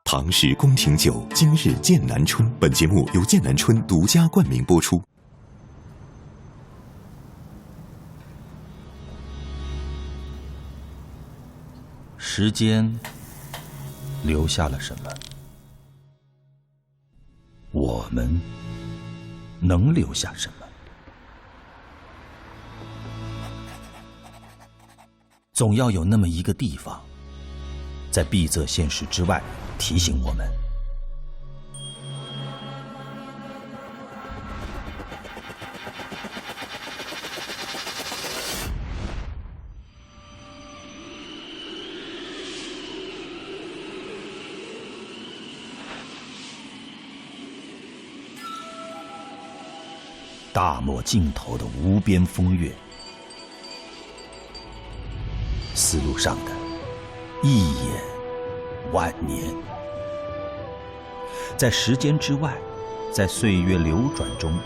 唐氏宫廷酒，今日剑南春。本节目由剑南春独家冠名播出。时间留下了什么？我们能留下什么？总要有那么一个地方，在闭塞现实之外，提醒我们，大漠尽头的无边风月，丝路上的一眼万年，在时间之外，在岁月流转中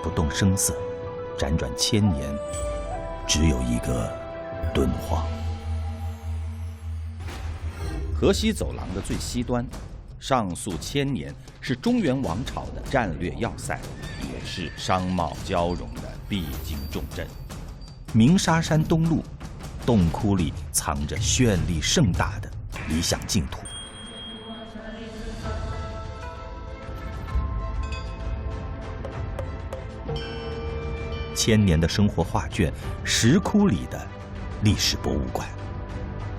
不动声色，辗转千年，只有一个敦煌。河西走廊的最西端，上溯千年，是中原王朝的战略要塞，也是商贸交融的必经重镇。鸣沙山东麓，洞窟里藏着绚丽盛大的理想净土。千年的生活画卷，石窟里的历史博物馆，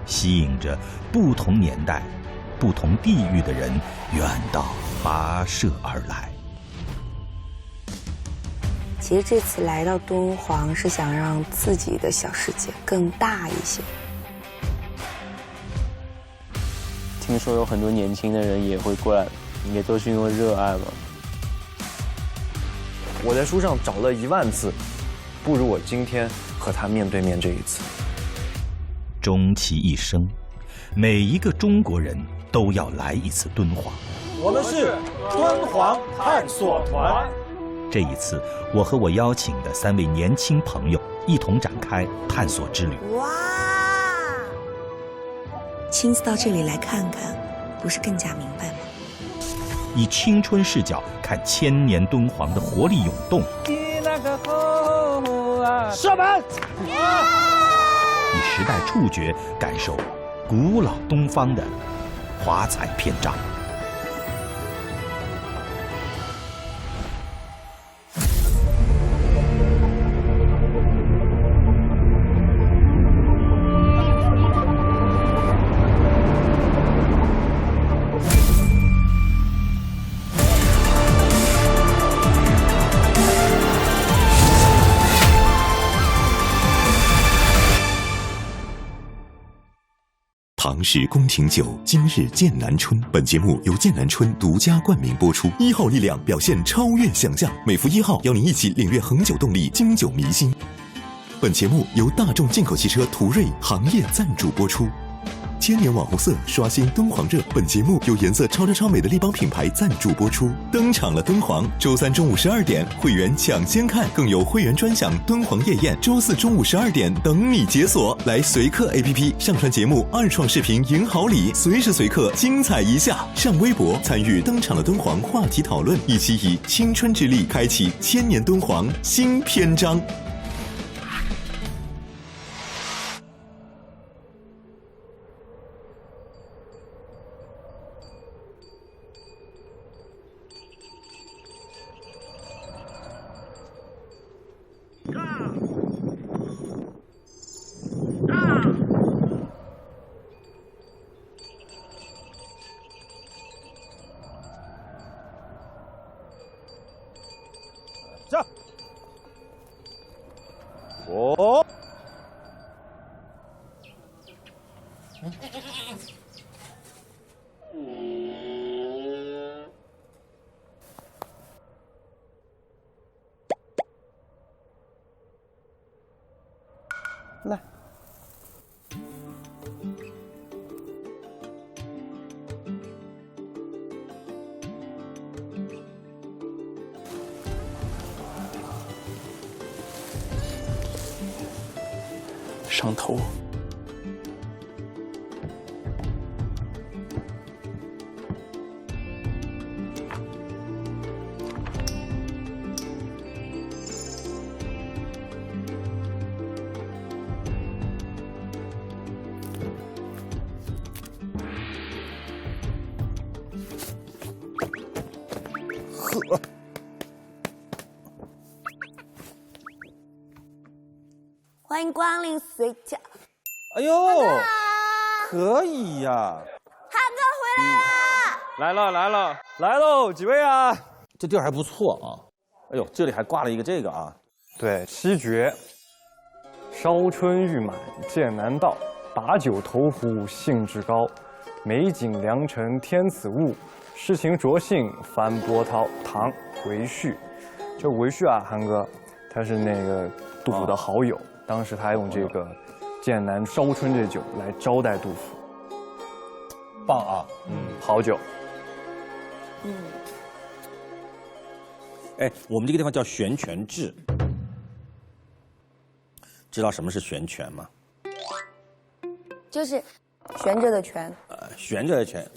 吸引着不同年代、不同地域的人远道跋涉而来。其实这次来到敦煌是想让自己的小世界更大一些。听说有很多年轻的人也会过来，也都是因为热爱吧。我在书上找了10000次，不如我今天和他面对面这一次。终其一生，每一个中国人都要来一次敦煌。我们是敦煌探索团。这一次，我和我邀请的3位年轻朋友一同展开探索之旅。哇！亲自到这里来看看，不是更加明白吗？以青春视角看千年敦煌的活力涌动，射门！以时代触觉感受古老东方的华彩篇章。唐氏宫廷酒，今日剑南春。本节目由剑南春独家冠名播出。1号力量表现超越想象，每服1号，邀您一起领略恒久动力，经久弥新。本节目由大众进口汽车途锐行业赞助播出。千年网红色刷新敦煌热。本节目由颜色超超超美的立邦品牌赞助播出。登场了敦煌，周3中午12点，会员抢先看，更有会员专享敦煌夜宴，周4中午12点等你解锁。来随刻 APP 上传节目2创视频赢好礼，随时随刻精彩一下。上微博参与登场了敦煌话题讨论，一起以青春之力开启千年敦煌新篇章。哦，来，上头。欢迎光临随叫。哎呦，可以呀！汉哥回来啦！来喽，几位啊？这地儿还不错啊。哎呦，这里还挂了一个这个啊。对，西决，烧春欲满剑南道，把酒投壶兴致高，美景良辰天子物，诗情着兴翻波涛。唐韦旭，这韦旭啊，韩哥，他是那个杜甫的好友，当时他用这个剑南烧春这酒来招待杜甫。棒啊！好酒。哎，我们这个地方叫悬泉至，知道什么是悬泉吗？就是悬着的泉，悬着的泉，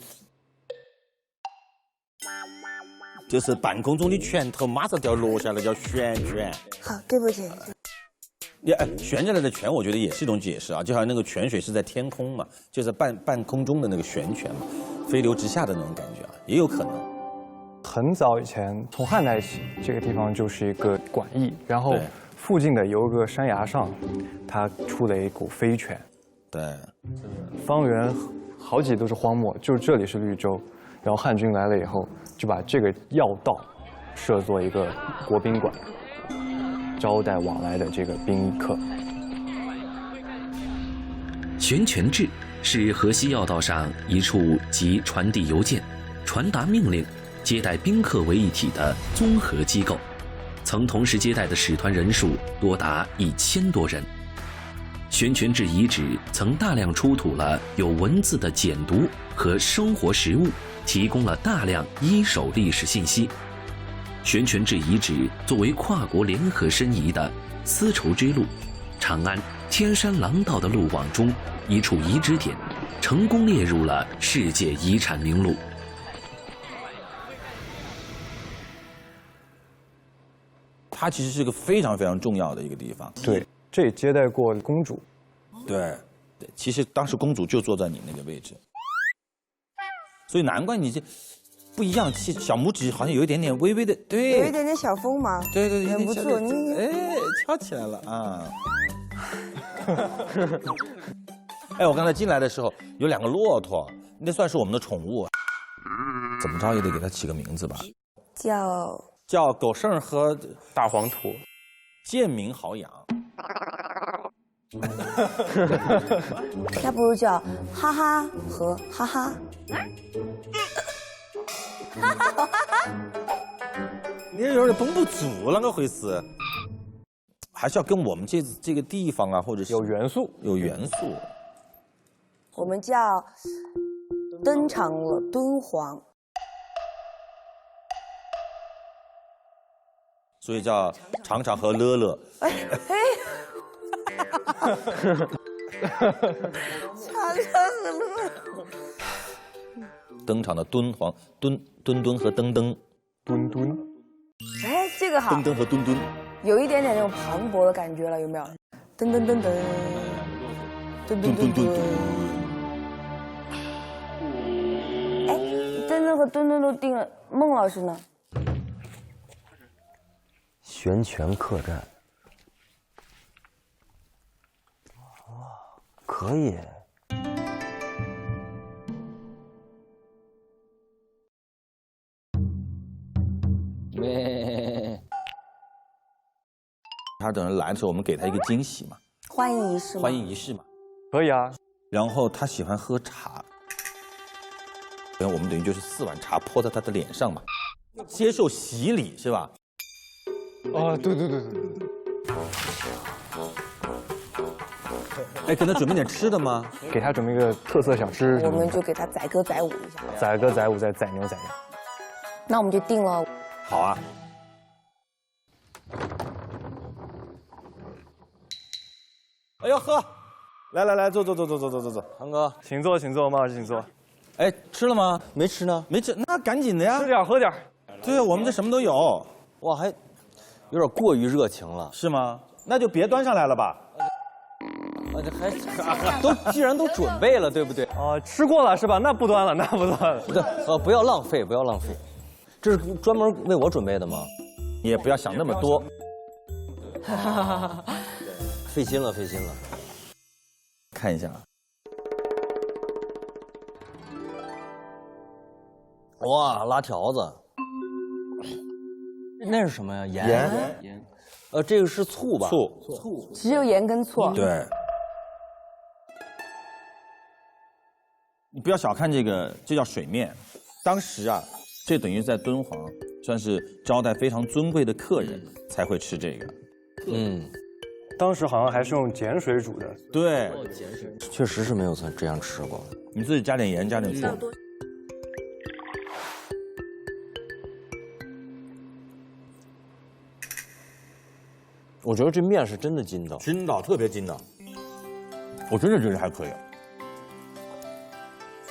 就是半空中的拳头马上就要落下来，叫悬泉。好，对不起。悬着来的泉，我觉得也是一种解释啊，就好像那个泉水是在天空嘛，就是半空中的那个悬泉嘛，飞流直下的那种感觉啊，也有可能。很早以前，从汉代起，这个地方就是一个馆驿，然后附近的有一个山崖上，它出了一股飞泉。对，方圆好几都是荒漠，就这里是绿洲。然后汉军来了以后，就把这个要道设作一个国宾馆，招待往来的这个宾客。悬泉至是河西要道上一处集传递邮件、传达命令、接待宾客为一体的综合机构，曾同时接待的使团人数多达1000多人。悬泉至遗址曾大量出土了有文字的简牍和生活实物，提供了大量一手历史信息。悬泉至遗址作为跨国联合申遗的丝绸之路、长安、天山廊道的路网中一处遗址点，成功列入了世界遗产名录。它其实是个非常非常重要的一个地方。对，这也接待过公主。对，其实当时公主就坐在你那个位置，所以难怪你这不一样，小拇指好像有一点点微微的，对，有一点点小风嘛。对对，很不错，你哎，翘起来了啊！哎，我刚才进来的时候有2个骆驼，那算是我们的宠物，怎么着也得给它起个名字吧？叫狗剩和大黄兔，贱民好养。那不如叫哈哈和哈哈。你有点绷不住了，那回事。还是要跟我们这个地方啊，或者是有元素，有元素。我们叫登场了敦煌，所以叫常常和乐乐。哎，常常和乐。登场的敦煌，墩和登登，墩。哎，这个好。登登和墩墩，有一点点那种磅礴的感觉了，有没有？噔噔噔噔，噔噔噔噔。哎，噔噔和墩墩都定了，孟老师呢？悬泉客栈，可以。他等人来的时候，我们给他一个惊喜嘛，欢迎仪式吗？欢迎仪式嘛，可以啊。然后他喜欢喝茶，然后我们等于就是4碗茶泼在他的脸上嘛，接受洗礼是吧？哦，对。哎，给他准备点吃的吗？给他准备一个特色小吃。我们就给他载歌载舞一下。载歌载舞，再载牛载羊。那我们就定了。好啊。哎呦呵，来，坐，韩哥，请坐，孟老师请坐。哎，吃了吗？没吃呢，没吃，那赶紧的呀。吃点喝点。对啊，我们这什么都有。哇，还有点过于热情了。是吗？那就别端上来了吧。这还既然都准备了，对不对？吃过了是吧？那不端了。不要浪费，不要浪费。这是专门为我准备的吗？你也不要想那么多。费心了，费心了。看一下，哇，拉条子，那是什么呀？盐。这个是醋吧？醋。只有盐跟醋。对。你不要小看这个，这叫水面。当时啊，这等于在敦煌算是招待非常尊贵的客人才会吃这个。当时好像还是用碱水煮的。对，确实是没有这样吃过。你自己加点盐，加点醋。我觉得这面是真的筋道，筋道特别筋道，我真的觉得还可以。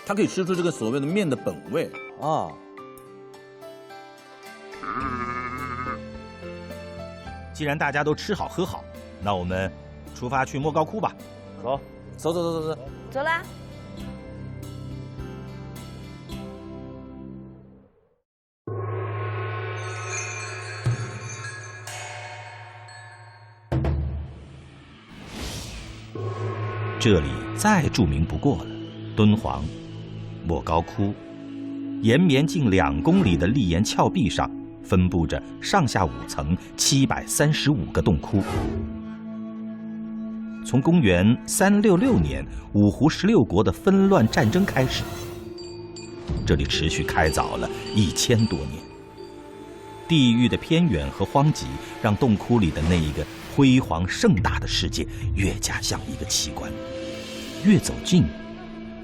它可以吃出这个所谓的面的本味啊。既然大家都吃好喝好，那我们出发去莫高窟吧。走。走啦。这里再著名不过了，敦煌莫高窟，延绵近2公里的砾岩峭壁上，分布着上下5层735个洞窟。从公元366年五胡16国的纷乱战争开始，这里持续开凿了1000多年。地域的偏远和荒瘠，让洞窟里的那一个辉煌盛大的世界越加像一个奇观。越走近，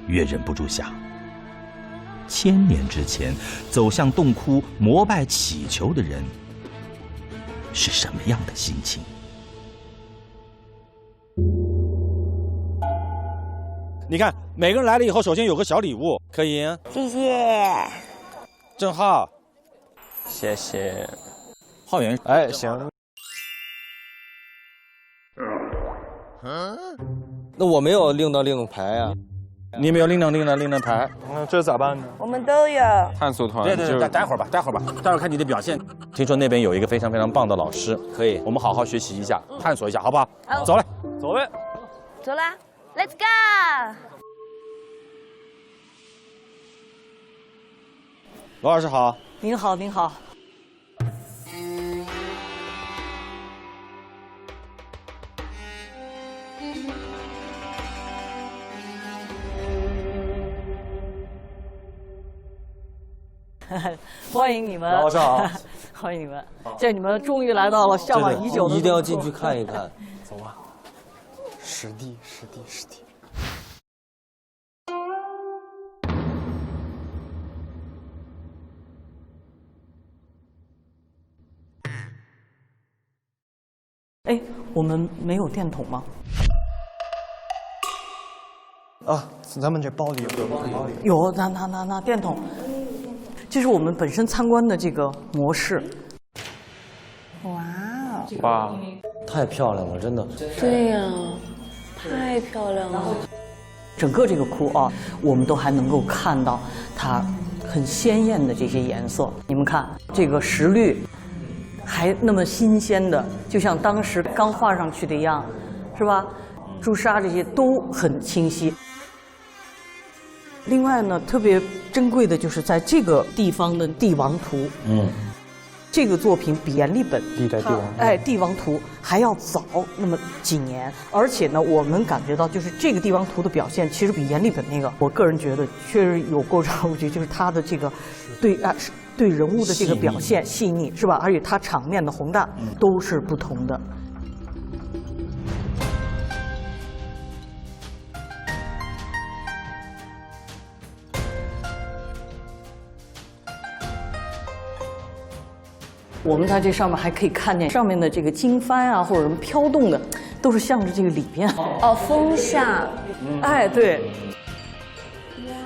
越忍不住想，1000年之前走向洞窟膜拜祈求的人是什么样的心情？你看，每个人来了以后，首先有个小礼物，可以？谢谢。郑浩，谢谢。浩源，哎，行。那我没有令到牌啊，你没有令到牌，那这咋办呢？我们都有。探索团，对，待会儿吧，待会儿看你的表现。听说那边有一个非常非常棒的老师，可以，我们好好学习一下，探索一下，好不好？走嘞，走呗。走啦 ，Let's go。罗老师好。您好，您好。欢迎你们，老师好，欢迎你们。这你们终于来到了向往已久的，一定要进去看一看。走吧，实地。哎，我们没有电筒吗？啊，咱们这包里有。有，拿电筒。这是我们本身参观的这个模式。哇，太漂亮了，真的。对呀，太漂亮了。整个这个窟啊，我们都还能够看到它很鲜艳的这些颜色。你们看，这个石绿还那么新鲜的，就像当时刚画上去的一样，是吧？朱砂这些都很清晰。另外呢，特别珍贵的就是在这个地方的帝王图。这个作品比阎立本历代帝王，帝王图还要早那么几年，而且呢，我们感觉到就是这个帝王图的表现，其实比阎立本那个，我个人觉得确实有够长。我觉得就是他的这个对人物的这个表现细腻，是吧？而且他场面的宏大都是不同的。我们在这上面还可以看见上面的这个经幡啊，或者什么飘动的，都是向着这个里边。风向。哎，对。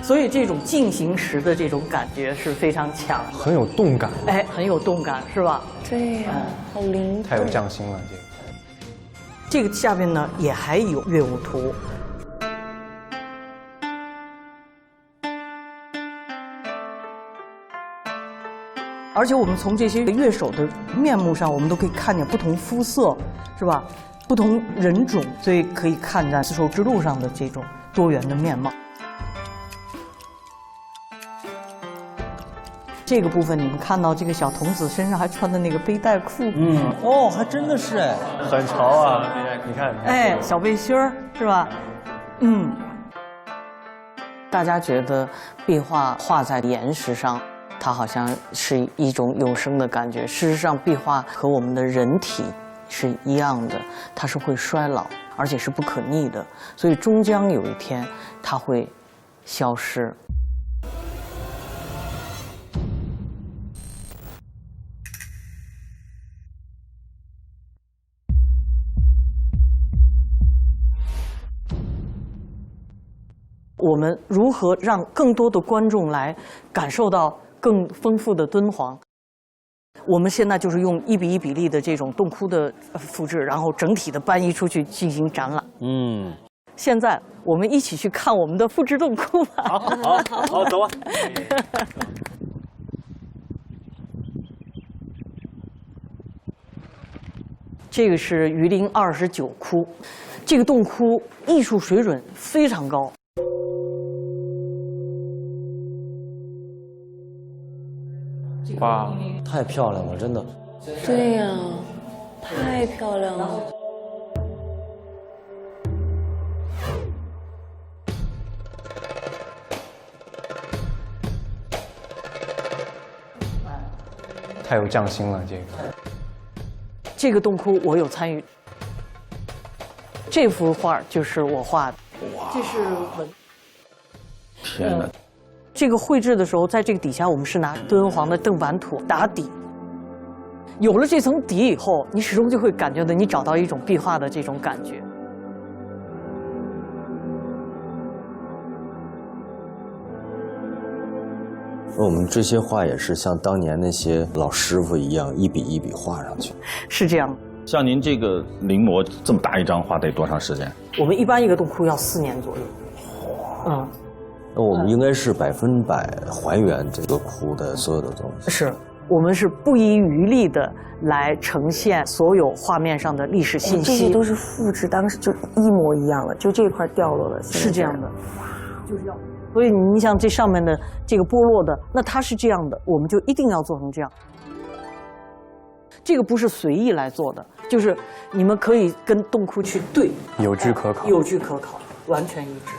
所以这种进行时的这种感觉是非常强，很有动感。哎，很有动感，是吧？对呀，好灵动。太有匠心了，这个下面呢也还有乐舞图。而且我们从这些乐手的面目上，我们都可以看见不同肤色，是吧？不同人种，所以可以看在丝绸之路上的这种多元的面貌。这个部分你们看到这个小童子身上还穿的那个背带裤，哦，还真的是哎，很潮啊！你看，哎，小背心儿是吧？大家觉得壁画画在岩石上，它好像是一种有声的感觉。事实上，壁画和我们的人体是一样的，它是会衰老，而且是不可逆的，所以终将有一天它会消失。我们如何让更多的观众来感受到更丰富的敦煌？我们现在就是用1比1比例的这种洞窟的复制，然后整体的搬移出去进行展览。现在我们一起去看我们的复制洞窟吧。好，走啊！这个是榆林29窟，这个洞窟艺术水准非常高。哇，太漂亮了，真的。对呀，太漂亮了。太有匠心了，这个。这个洞窟我有参与，这幅画就是我画的。哇，这是文。天哪！这个绘制的时候，在这个底下，我们是拿敦煌的邓板土打底。有了这层底以后，你始终就会感觉到你找到一种壁画的这种感觉。我们这些画也是像当年那些老师傅一样，1笔1笔画上去。是这样。像您这个临摹这么大一张画得多长时间？我们一般一个洞窟要4年左右。那我们应该是100%还原这个窟的所有的东西。是，我们是不遗余力的来呈现所有画面上的历史信息。这些都是复制，当时就一模一样了，就这块掉落了。是这样的，就是要。所以你想这上面的这个剥落的，那它是这样的，我们就一定要做成这样。这个不是随意来做的，就是你们可以跟洞窟去对，有据可考，有据可考，完全一致。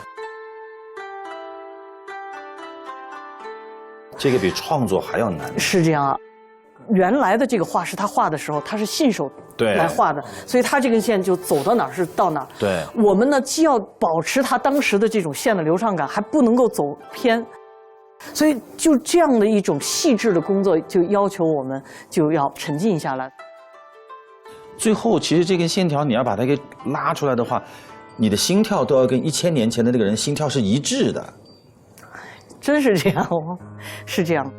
这个比创作还要难。是这样啊，原来的这个画师他画的时候，他是信手来画的，所以他这根线就走到哪儿是到哪儿。对，我们呢既要保持他当时的这种线的流畅感，还不能够走偏，所以就这样的一种细致的工作，就要求我们就要沉浸下来。最后，其实这根线条你要把它给拉出来的话，你的心跳都要跟1000年前的那个人心跳是一致的。真是这样哦，是这样。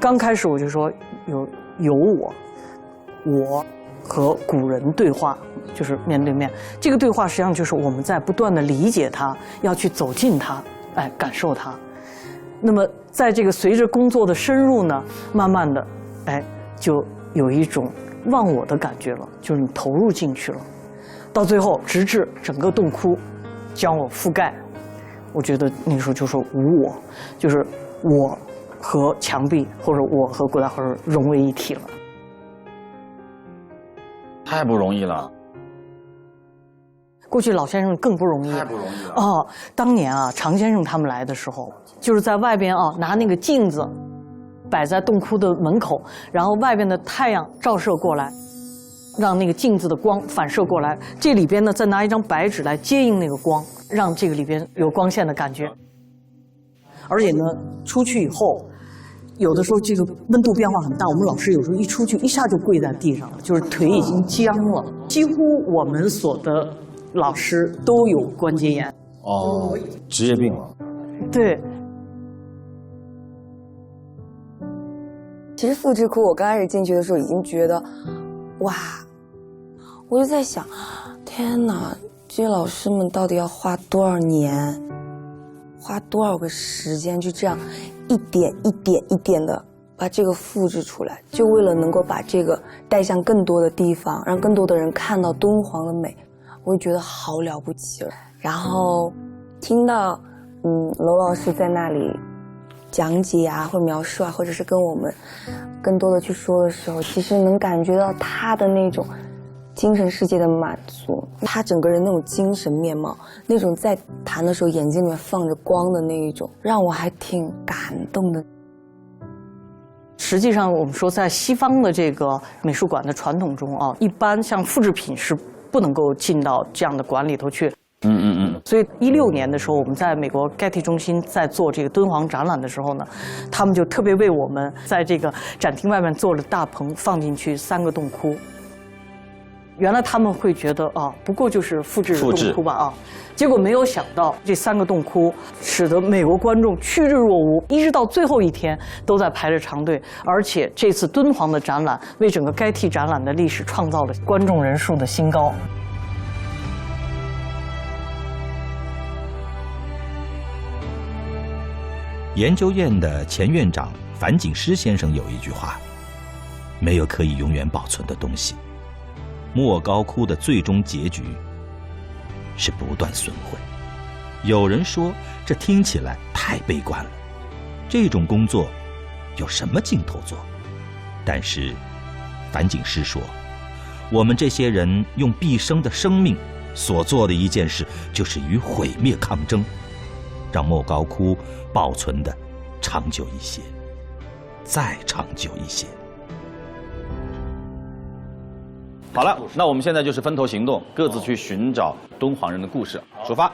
刚开始我就说有我和古人对话，就是面对面。这个对话实际上就是我们在不断的理解它，要去走近它，哎，感受它。那么在这个随着工作的深入呢，慢慢的，哎，就有一种忘我的感觉了，就是你投入进去了。到最后，直至整个洞窟将我覆盖。我觉得那个时候就是无我，就是我和墙壁或者我和郭大和融为一体了。太不容易了。过去老先生更不容易，太不容易了。哦，当年啊，常先生他们来的时候，就是在外边啊拿那个镜子摆在洞窟的门口，然后外边的太阳照射过来，让那个镜子的光反射过来，这里边呢再拿一张白纸来接应那个光，让这个里边有光线的感觉。而且呢，出去以后，有的时候这个温度变化很大，我们老师有时候一出去一下就跪在地上了，就是腿已经僵了。几乎我们所的老师都有关节炎。哦，职业病了。对。其实复制窟我刚开始进去的时候已经觉得，哇，我就在想，天哪，这些老师们到底要花多少年，花多少个时间，就这样一点一点一点的把这个复制出来，就为了能够把这个带向更多的地方，让更多的人看到敦煌的美，我就觉得好了不起了。然后听到娄老师在那里讲解啊，或描述啊，或者是跟我们更多的去说的时候，其实能感觉到他的那种精神世界的满足，他整个人那种精神面貌，那种在弹的时候眼睛里面放着光的那一种，让我还挺感动的。实际上，我们说在西方的这个美术馆的传统中啊，一般像复制品是不能够进到这样的馆里头去。所以16年的时候，我们在美国 Getty 中心在做这个敦煌展览的时候呢，他们就特别为我们在这个展厅外面做了大棚，放进去3个洞窟。原来他们会觉得啊，不过就是复制洞窟吧啊，结果没有想到这3个洞窟使得美国观众趋之若鹜，一直到最后一天都在排着长队。而且这次敦煌的展览为整个Getty展览的历史创造了观众人数的新高。研究院的前院长樊锦诗先生有一句话：没有可以永远保存的东西。莫高窟的最终结局是不断损毁。有人说这听起来太悲观了，这种工作有什么劲头做？但是樊锦诗说，我们这些人用毕生的生命所做的一件事，就是与毁灭抗争，让莫高窟保存的长久一些，再长久一些。好了，那我们现在就是分头行动，各自去寻找敦煌人的故事。出发！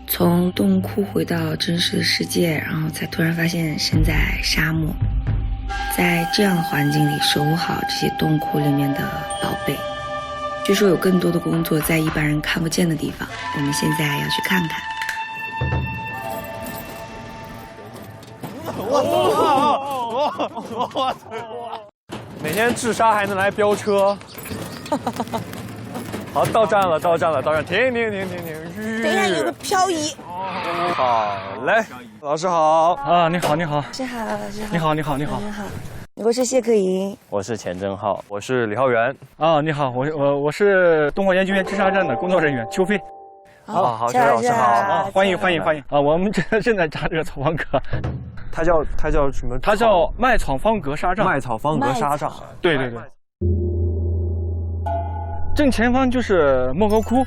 从洞窟回到真实的世界，然后才突然发现身在沙漠，在这样的环境里守护好这些洞窟里面的宝贝。据说有更多的工作在一般人看不见的地方，我们现在要去看看。每天治沙还能来飙车。好，到站了，到站了，到站，停！等一下，有个漂移。好嘞，老师好啊，你好，你好，老师好，老师好，你好，你好，你好，你好，我是谢克莹，我是钱正浩，我是李浩源。啊，你好，我是敦煌研究院治沙站的工作人员邱飞。好，谢老师好啊，欢迎啊！我们正在扎这个草方格，它叫什么？它叫麦草方格沙帐。麦草方格沙帐，对。正前方就是莫高窟，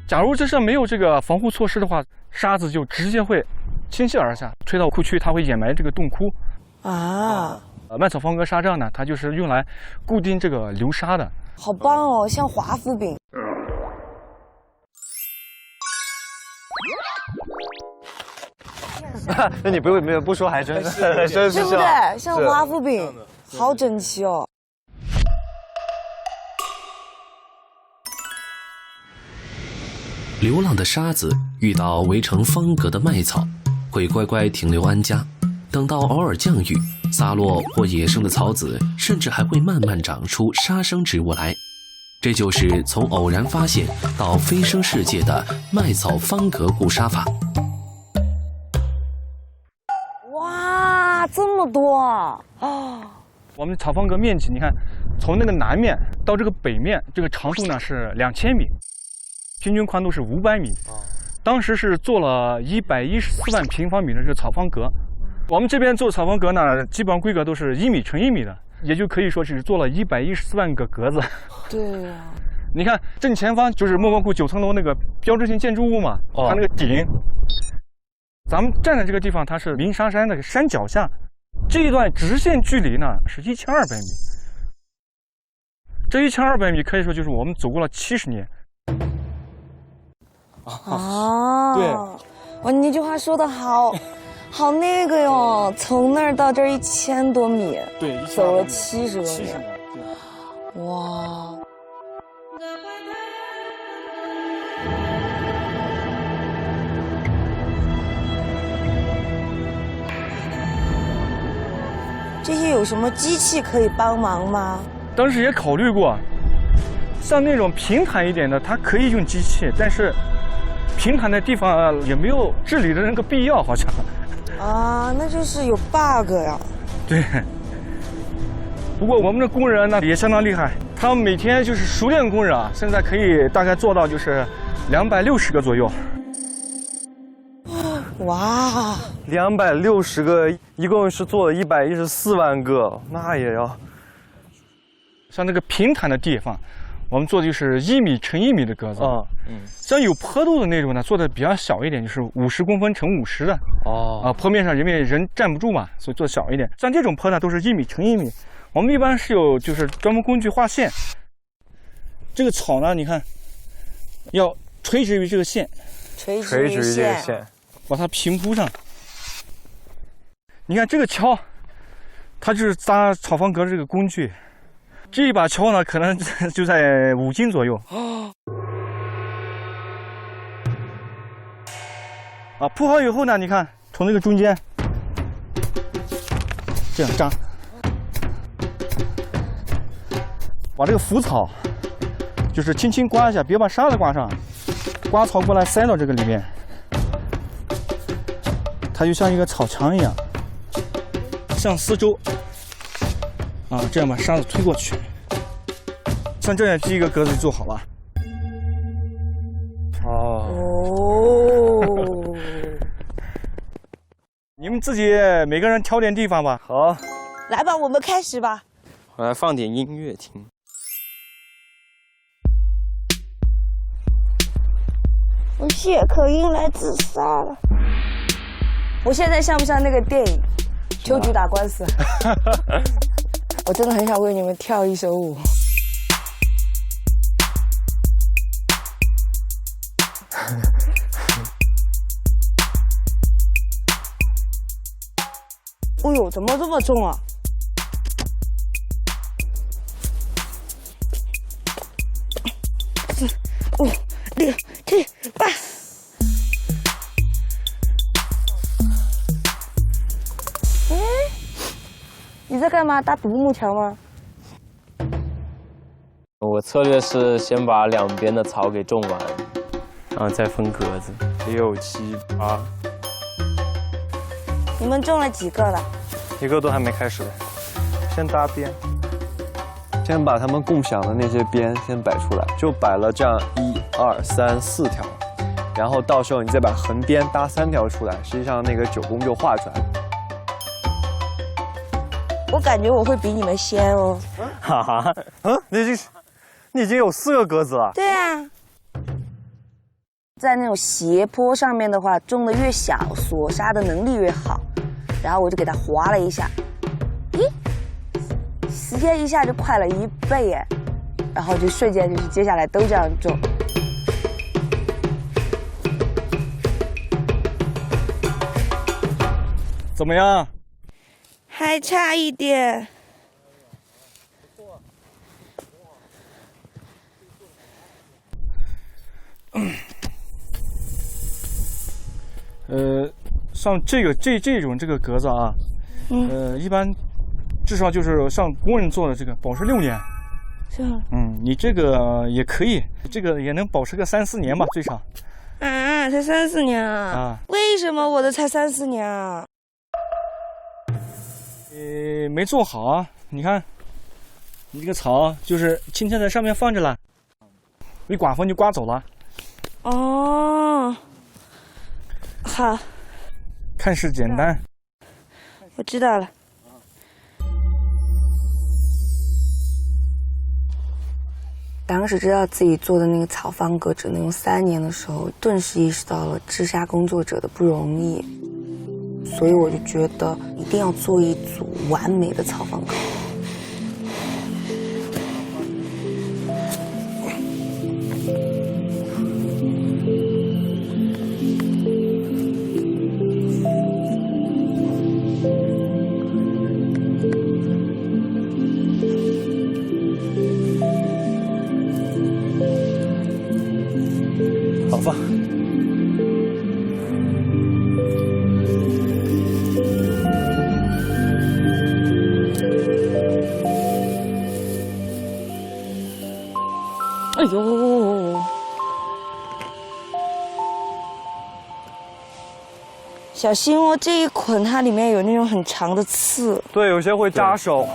假如这是没有这个防护措施的话，沙子就直接会倾泻而下，吹到库区，它会掩埋这个洞窟。啊，麦草方格沙帐呢，它就是用来固定这个流沙的。好棒哦，像华夫饼。那你不说还真是，对不对？像华夫饼，好整齐哦。流浪的沙子遇到围成方格的麦草，会乖乖停留安家，等到偶尔降雨，洒落或野生的草籽，甚至还会慢慢长出沙生植物来。这就是从偶然发现到飞升世界的麦草方格固沙法。哇，这么多啊！我们草方格面积，你看，从那个南面到这个北面，这个长度呢是2000米。平均宽度是500米，当时是做了114万平方米的这个草方格。我们这边做草方格呢，基本上规格都是1米乘1米的，也就可以说是做了114万个格子。对呀，你看正前方就是莫高窟9层楼那个标志性建筑物嘛，它那个顶。咱们站在这个地方，它是鸣沙山的山脚下，这一段直线距离呢是1200米。这1200米可以说就是我们走过了70年。啊，对，哇，你那句话说的好那个哟，从那儿到这儿1000多米，对，走了70多年，哇。这些有什么机器可以帮忙吗？当时也考虑过，像那种平坦一点的，它可以用机器，但是平坦的地方也没有治理的那个必要，好像。啊，那就是有 bug 呀。对。不过我们的工人呢也相当厉害，他们每天就是熟练工人啊，现在可以大概做到就是260个左右。哇，260个，一共是做了114万个，那也要。像那个平坦的地方，我们做的就是1米乘1米的格子。像有坡度的那种呢，做的比较小一点，就是50公分乘50的。坡面上因为人站不住嘛，所以做小一点。像这种坡呢，都是1米乘1米。我们一般是有就是专门工具画线。这个草呢，你看，要垂直于这个线，垂直于这个线，把它平铺上。你看这个锹，它就是搭草房格这个工具。这一把锹呢，可能就在5斤左右。铺好以后呢，你看从那个中间这样扎，把这个腐草就是轻轻刮一下，别把沙子刮上，刮草过来塞到这个里面，它就像一个草墙一样，向四周这样把沙子推过去。像这样第一个格子就做好了。你们自己每个人挑点地方吧。好，来吧，我们开始吧。我来放点音乐听。我血可因来自杀了。我现在像不像那个电影《秋菊打官司》？我真的很想为你们跳一首舞。哎呦，怎么这么重啊？4、5、6、7、8。你在干嘛？搭独木桥吗？我策略是先把两边的草给种完，然后再分格子。6、7、8。你们种了几个了？一个都还没开始，先搭边，先把他们共享的那些边先摆出来，就摆了这样1、2、3、4条，然后到时候你再把横边搭3条出来，实际上那个9宫就画出来了。我感觉我会比你们先哦。哈哈，你已经有4个格子了。对啊，在那种斜坡上面的话，种的越小，锁沙的能力越好。然后我就给它划了一下，咦，时间一下就快了1倍哎，然后就瞬间就是接下来都这样种。怎么样？还差一点。像这种格子啊，一般至少就是像工人做的这个保持6年。是吗？你这个也可以，这个也能保持个3、4年吧，最少。啊，才3、4年啊？为什么我的才3、4年啊？没做好啊！你看，你这个草就是青菜在上面放着了，一刮风就刮走了。哦，好。看似简单，我知道了。当时知道自己做的那个草方格只能用3年的时候，顿时意识到了治沙工作者的不容易，所以我就觉得一定要做一组完美的草方格。好放。哎呦！小心哦，这一捆它里面有那种很长的刺。对，有些会扎手。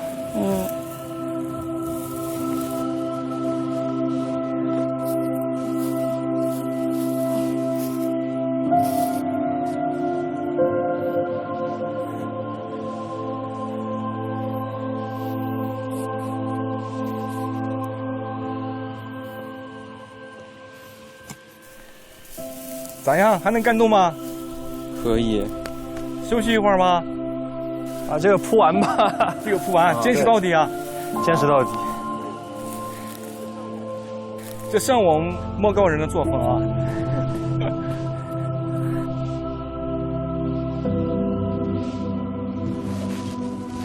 咋样？还能干动吗？可以。休息一会儿吗？把这个铺完吧。这个铺完，坚持到底啊！坚持到底。这像我们莫高人的作风啊。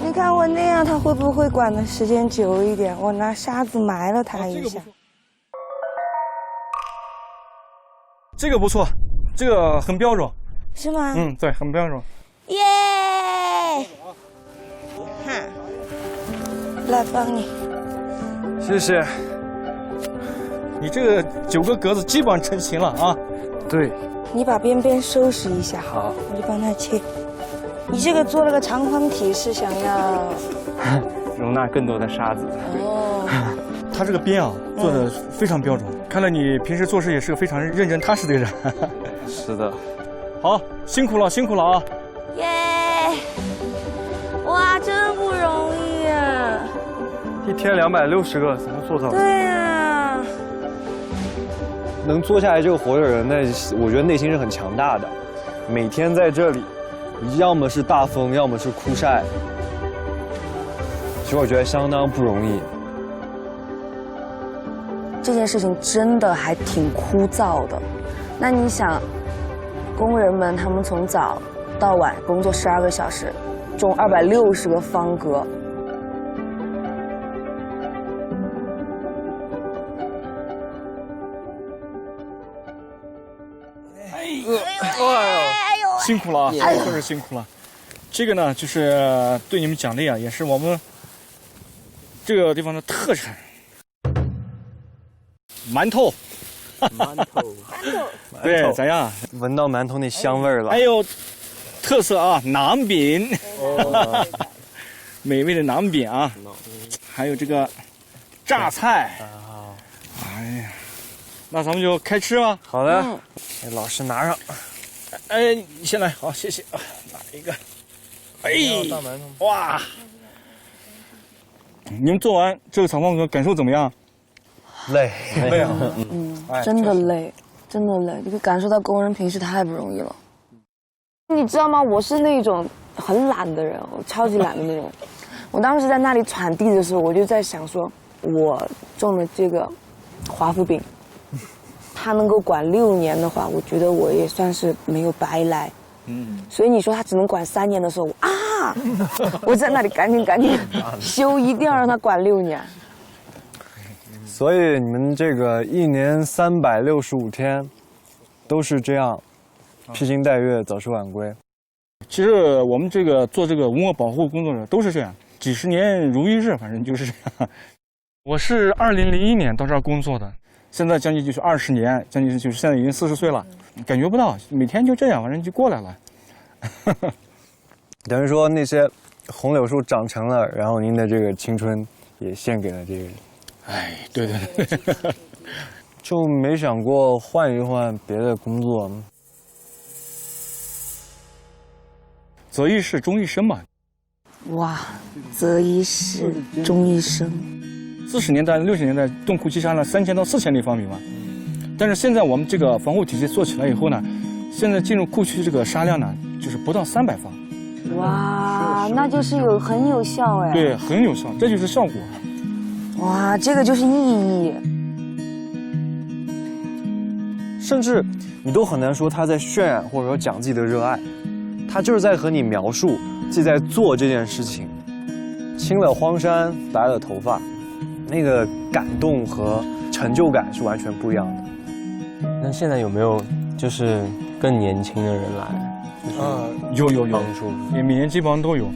你看我那样，他会不会管的时间久一点？我拿沙子埋了他一下。这个不错，这个很标准。是吗？对，很标准。耶！哈，来帮你。谢谢。你这个9个格子基本上成型了啊。对。你把边边收拾一下，好，我就帮他切。你这个做了个长方体是想要容纳更多的沙子。哦。他这个边啊做的非常标准，看来你平时做事也是个非常认真踏实的人。是的。好，辛苦了，辛苦了啊！耶！哇，真不容易啊！一天260个，怎么做到的？对啊。能做下来这个活的人，那我觉得内心是很强大的。每天在这里，要么是大风，要么是酷晒，其实我觉得相当不容易。这件事情真的还挺枯燥的。那你想，工人们他们从早到晚工作12个小时，种260个方格。哎呦，辛苦了啊，确实辛苦了。这个呢，就是对你们奖励啊，也是我们这个地方的特产。馒头，对，咋样？闻到馒头那香味儿了。还有特色啊，馕饼，美味的馕饼啊，还有这个榨菜。哎呀，那咱们就开吃吧。好的，给老师拿上。哎，你先来，好，谢谢啊，拿一个。哎，大馒头。哇！你们做完这个炒方格感受怎么样？累啊，真的累，真的累。你可以感受到工人平时太不容易了。你知道吗？我是那种很懒的人，我超级懒的那种。我当时在那里铲地的时候，我就在想说，我种的这个华夫饼，它能够管6年的话，我觉得我也算是没有白来。所以你说它只能管3年的时候，我在那里赶紧修，一定要让它管6年。所以你们这个1年365天，都是这样，披星戴月，早出晚归。其实我们这个做这个文物保护工作者都是这样，几十年如一日，反正就是这样。我是2001年到这儿工作的，现在将近就是20年，将近就是现在已经40岁了，感觉不到，每天就这样，反正就过来了。等于说那些红柳树长成了，然后您的这个青春也献给了这个。哎，对，就没想过换一换别的工作吗？择一事终一生嘛。哇，择一事终一生。40年代、60年代，冻库积沙了3000到4000立方米嘛。但是现在我们这个防护体系做起来以后呢，现在进入库区这个沙量呢，就是不到300方。哇，那就是很有效哎。对，很有效，这就是效果。哇，这个就是意义。甚至你都很难说他在渲染或者说讲自己的热爱，他就是在和你描述自己在做这件事情。青了荒山，白了头发，那个感动和成就感是完全不一样的。那现在有没有就是更年轻的人来？有帮助，每年基本上都有。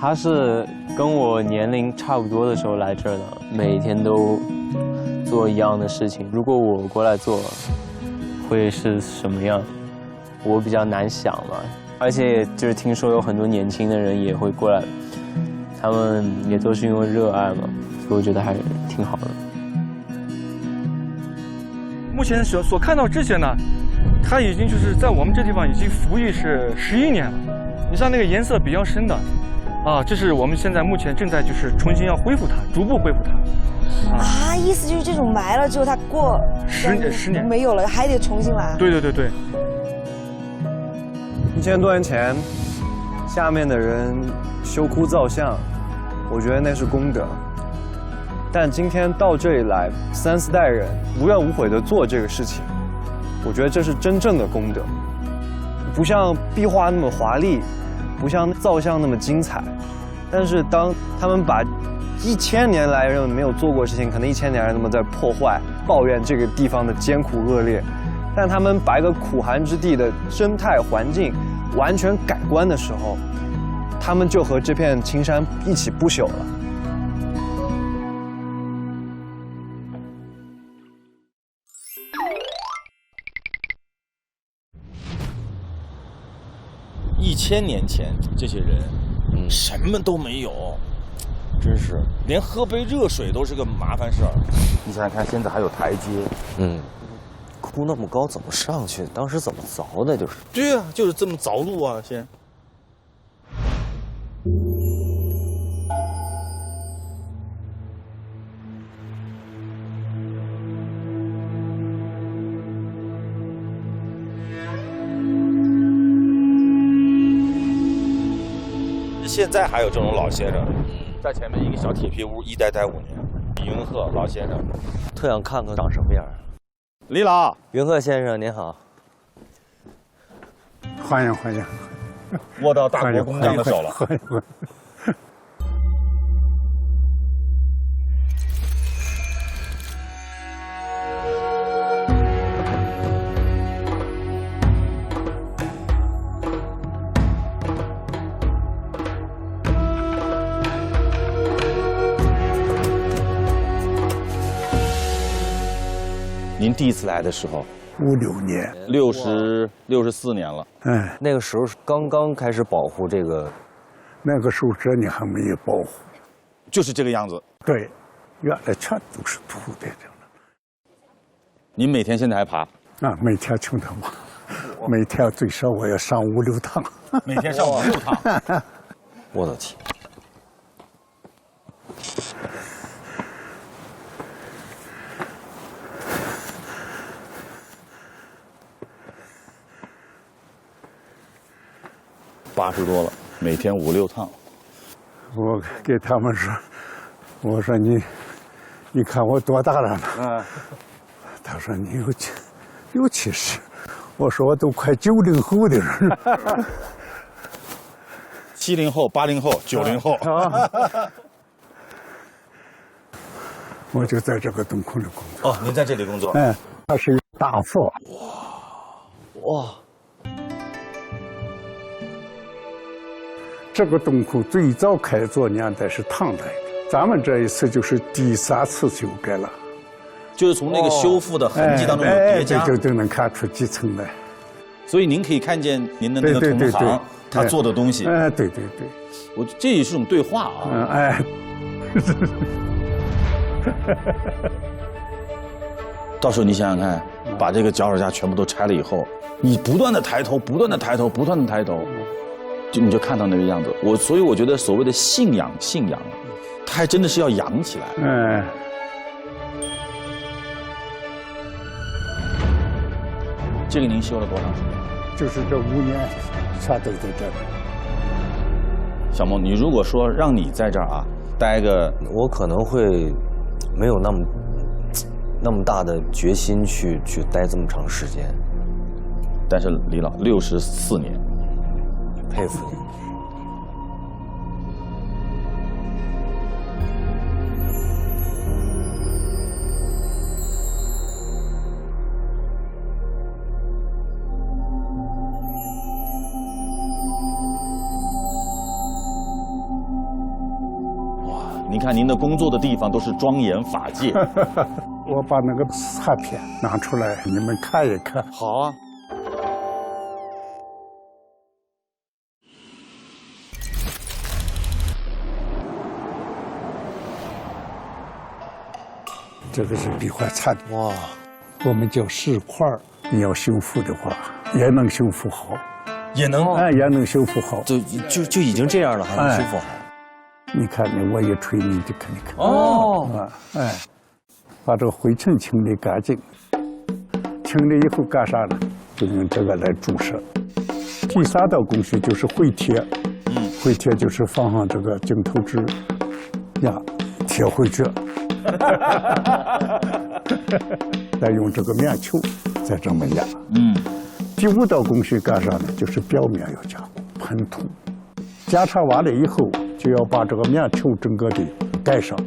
他是跟我年龄差不多的时候来这儿的，每天都做一样的事情。如果我过来做，会是什么样？我比较难想嘛。而且就是听说有很多年轻的人也会过来，他们也都是因为热爱嘛，所以我觉得还挺好的。目前所看到这些呢，它已经就是在我们这地方已经服役是11年了。你像那个颜色比较深的，这是我们现在目前正在就是重新要恢复它，逐步恢复它。意思就是这种埋了之后，它过10年没有了，还得重新来。对。1000多年前，下面的人修窟造像，我觉得那是功德。但今天到这里来，3、4代人无怨无悔地做这个事情，我觉得这是真正的功德。不像壁画那么华丽，不像造像那么精彩，但是当他们把1000年来人没有做过的事情，可能1000年来他们在破坏、抱怨这个地方的艰苦恶劣，但他们把一个苦寒之地的生态环境完全改观的时候，他们就和这片青山一起不朽了。1000年前，这些人什么都没有，真是连喝杯热水都是个麻烦事儿。你想想看，现在还有台阶。窟那么高，怎么上去？当时怎么凿的？就是。对啊，就是这么凿路啊，先。现在还有这种老先生，在前面一个小铁皮屋，一待5年。李云鹤老先生，特想看看长什么样。李老，云鹤先生您好，欢迎，握到大国工匠的手了。欢迎。您第一次来的时候，56年，64年了。那个时候是刚刚开始保护这个，那个时候这里还没有保护，就是这个样子。对，原来全都是土的这样的。您每天现在还爬？每天穷他妈，每天最少我要上5、6趟。每天上5、6趟。我的天！80多了，每天5、6趟。我给他们说，我说你看我多大了呢？他说你有70，我说我都快90后的人了。70后、80后、90后。我就在这个洞窟里工作。您在这里工作？它是一个大佛。哇！这个洞窟最早开凿年代是唐代的，咱们这一次就是第3次修改了，就是从那个修复的痕迹当中有叠加，就能看出几层来。所以您可以看见您的那个同行他做的东西。对，这也是种对话啊。到时候你想想看，把这个脚手架全部都拆了以后，你不断的抬头，你就看到那个样子。所以我觉得所谓的信仰，它还真的是要养起来。这个您修了多长时间？就是这5年，全都在这里。小梦，你如果说让你在这儿待个，我可能会没有那么大的决心去待这么长时间。但是李老64年。佩服你。哇，您看您的工作的地方都是庄严法界，我把那个擦片拿出来，你们看一看。好啊。这个是壁画擦的哇，我们叫石块。你要修复的话，也能修复好，也能也能修复好，就已经这样了，还能修复好。你看，我一吹，你就看，把这个灰尘清理干净，清理以后干啥呢？就用这个来注射。第3道工序就是回贴，回贴就是放上这个镜头纸，贴回去。再用这个面球再这么压。第5道工序干啥呢？就是表面要加工喷涂，检查完了以后，就要把这个面球整个的盖上。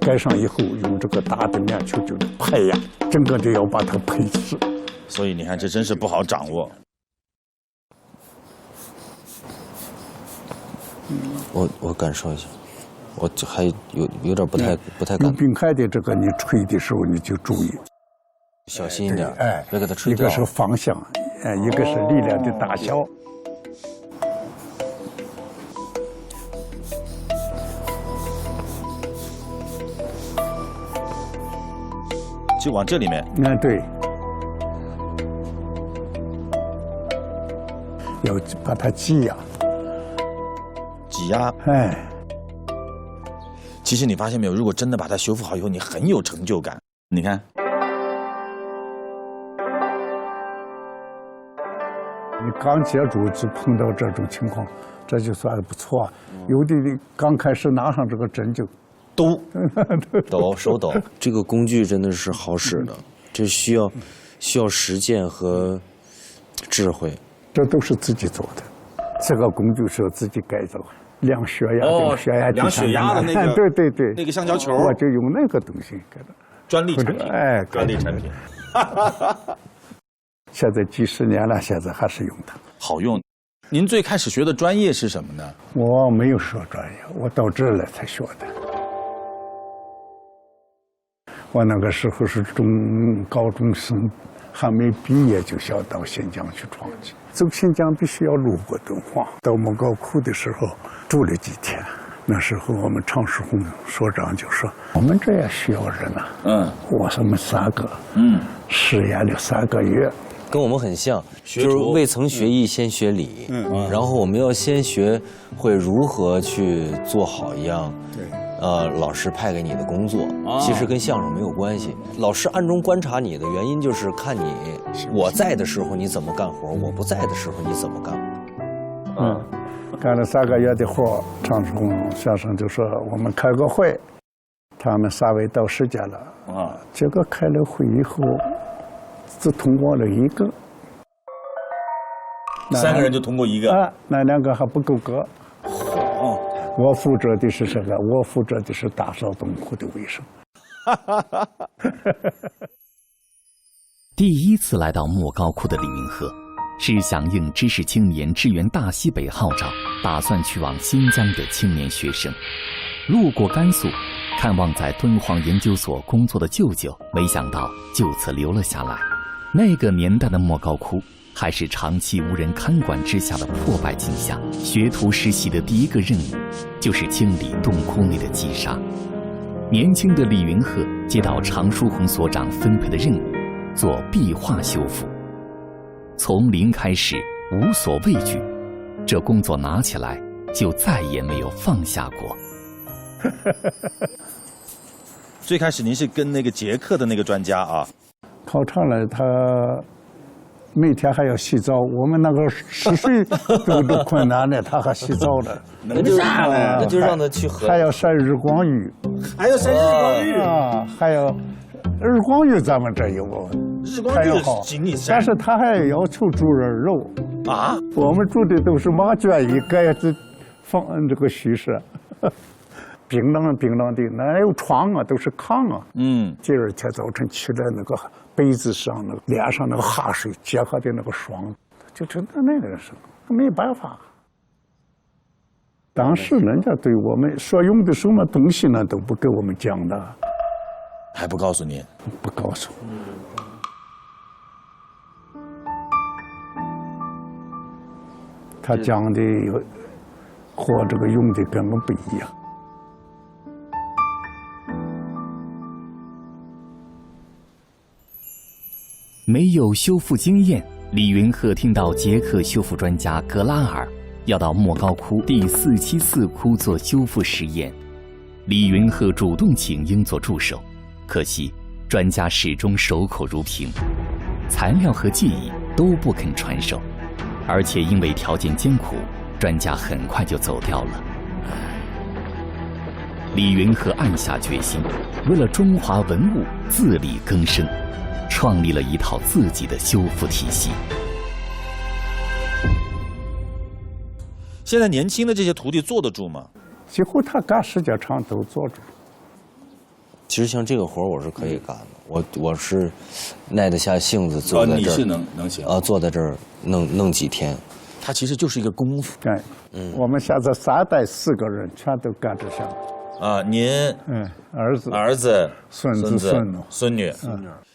盖上以后，用这个大的面球就拍压，整个的要把它拍实。所以你看，这真是不好掌握。我感受一下。我还有点不太敢。用冰块的这个，你吹的时候你就注意，小心一点，别给它吹掉。一个是方向，一个是力量的大小。就往这里面。对。要把它挤压。挤压。其实你发现没有，如果真的把它修复好以后，你很有成就感。你看，你刚接触就碰到这种情况，这就算是不错。有的你刚开始拿上这个针就抖手抖。这个工具真的是好使的，这需要实践和智慧。这都是自己做的，这个工具是自己改造的。量血压，量血压的那个，对，那个橡胶球，我就用那个东西给它。专利产品，专利产品。现在几十年了，现在还是用它，好用。您最开始学的专业是什么呢？我没有学专业，我到这儿来才学的。我那个时候是高中生，还没毕业就想到新疆去闯去。走新疆必须要路过敦煌，到莫高窟的时候住了几天。那时候我们常世宏所长就说：“我们这也需要人呐。”我们3个，试验了3个月，跟我们很像，就是未曾学艺先学礼，然后我们要先学会如何去做好一样。老师派给你的工作，其实跟相声没有关系。老师暗中观察你的原因，就是看你我在的时候你怎么干活，我不在的时候你怎么干。干了3个月的活，常世宏先生就说：“我们开个会。”他们3位到时间了，结果开了会以后，只通过了1个，3个人就通过1个，那2个还不够格。我负责的是这个，我负责的是打扫洞窟的卫生。第1次来到莫高窟的李云鹤，是响应知识青年支援大西北号召，打算去往新疆的青年学生。路过甘肃，看望在敦煌研究所工作的舅舅，没想到就此留了下来。那个年代的莫高窟还是长期无人看管之下的破败景象。学徒实习的第1个任务就是清理洞窟内的积沙。年轻的李云鹤接到常书鸿所长分配的任务，做壁画修复。从零开始，无所畏惧，这工作拿起来就再也没有放下过。最开始您是跟那个捷克的那个专家啊，考察了他。每天还要洗澡，我们那个吃水都困难的，他还洗澡了。那就让他去喝。还要晒日光浴，还要晒日光浴啊，还要日光浴，咱们这有日光浴请你晒，但是他还要求猪肉啊。我们住的都是马圈一盖子放这个虚实，冰冷的，哪有床啊，都是炕啊。第2天早晨起来，那个被子上那个脸上那个哈水结合的那个霜，就真的那个是没办法。当时人家对我们说用的什么东西呢，都不给我们讲的。还不告诉您？不告诉。他讲的和这个用的根本不一样。没有修复经验，李云鹤听到捷克修复专家格拉尔要到莫高窟第474窟做修复实验，李云鹤主动请缨做助手，可惜专家始终守口如瓶，材料和技艺都不肯传授，而且因为条件艰苦，专家很快就走掉了。李云鹤暗下决心，为了中华文物自力更生，创立了一套自己的修复体系。现在年轻的这些徒弟坐得住吗？几乎他干时间长都坐住。其实像这个活我是可以干的，我是耐得下性子坐在这儿。你是能行啊，坐在这儿弄几天。它其实就是一个功夫。对，我们现在3代4个人全都干这项。啊，您儿子、孙子、孙女。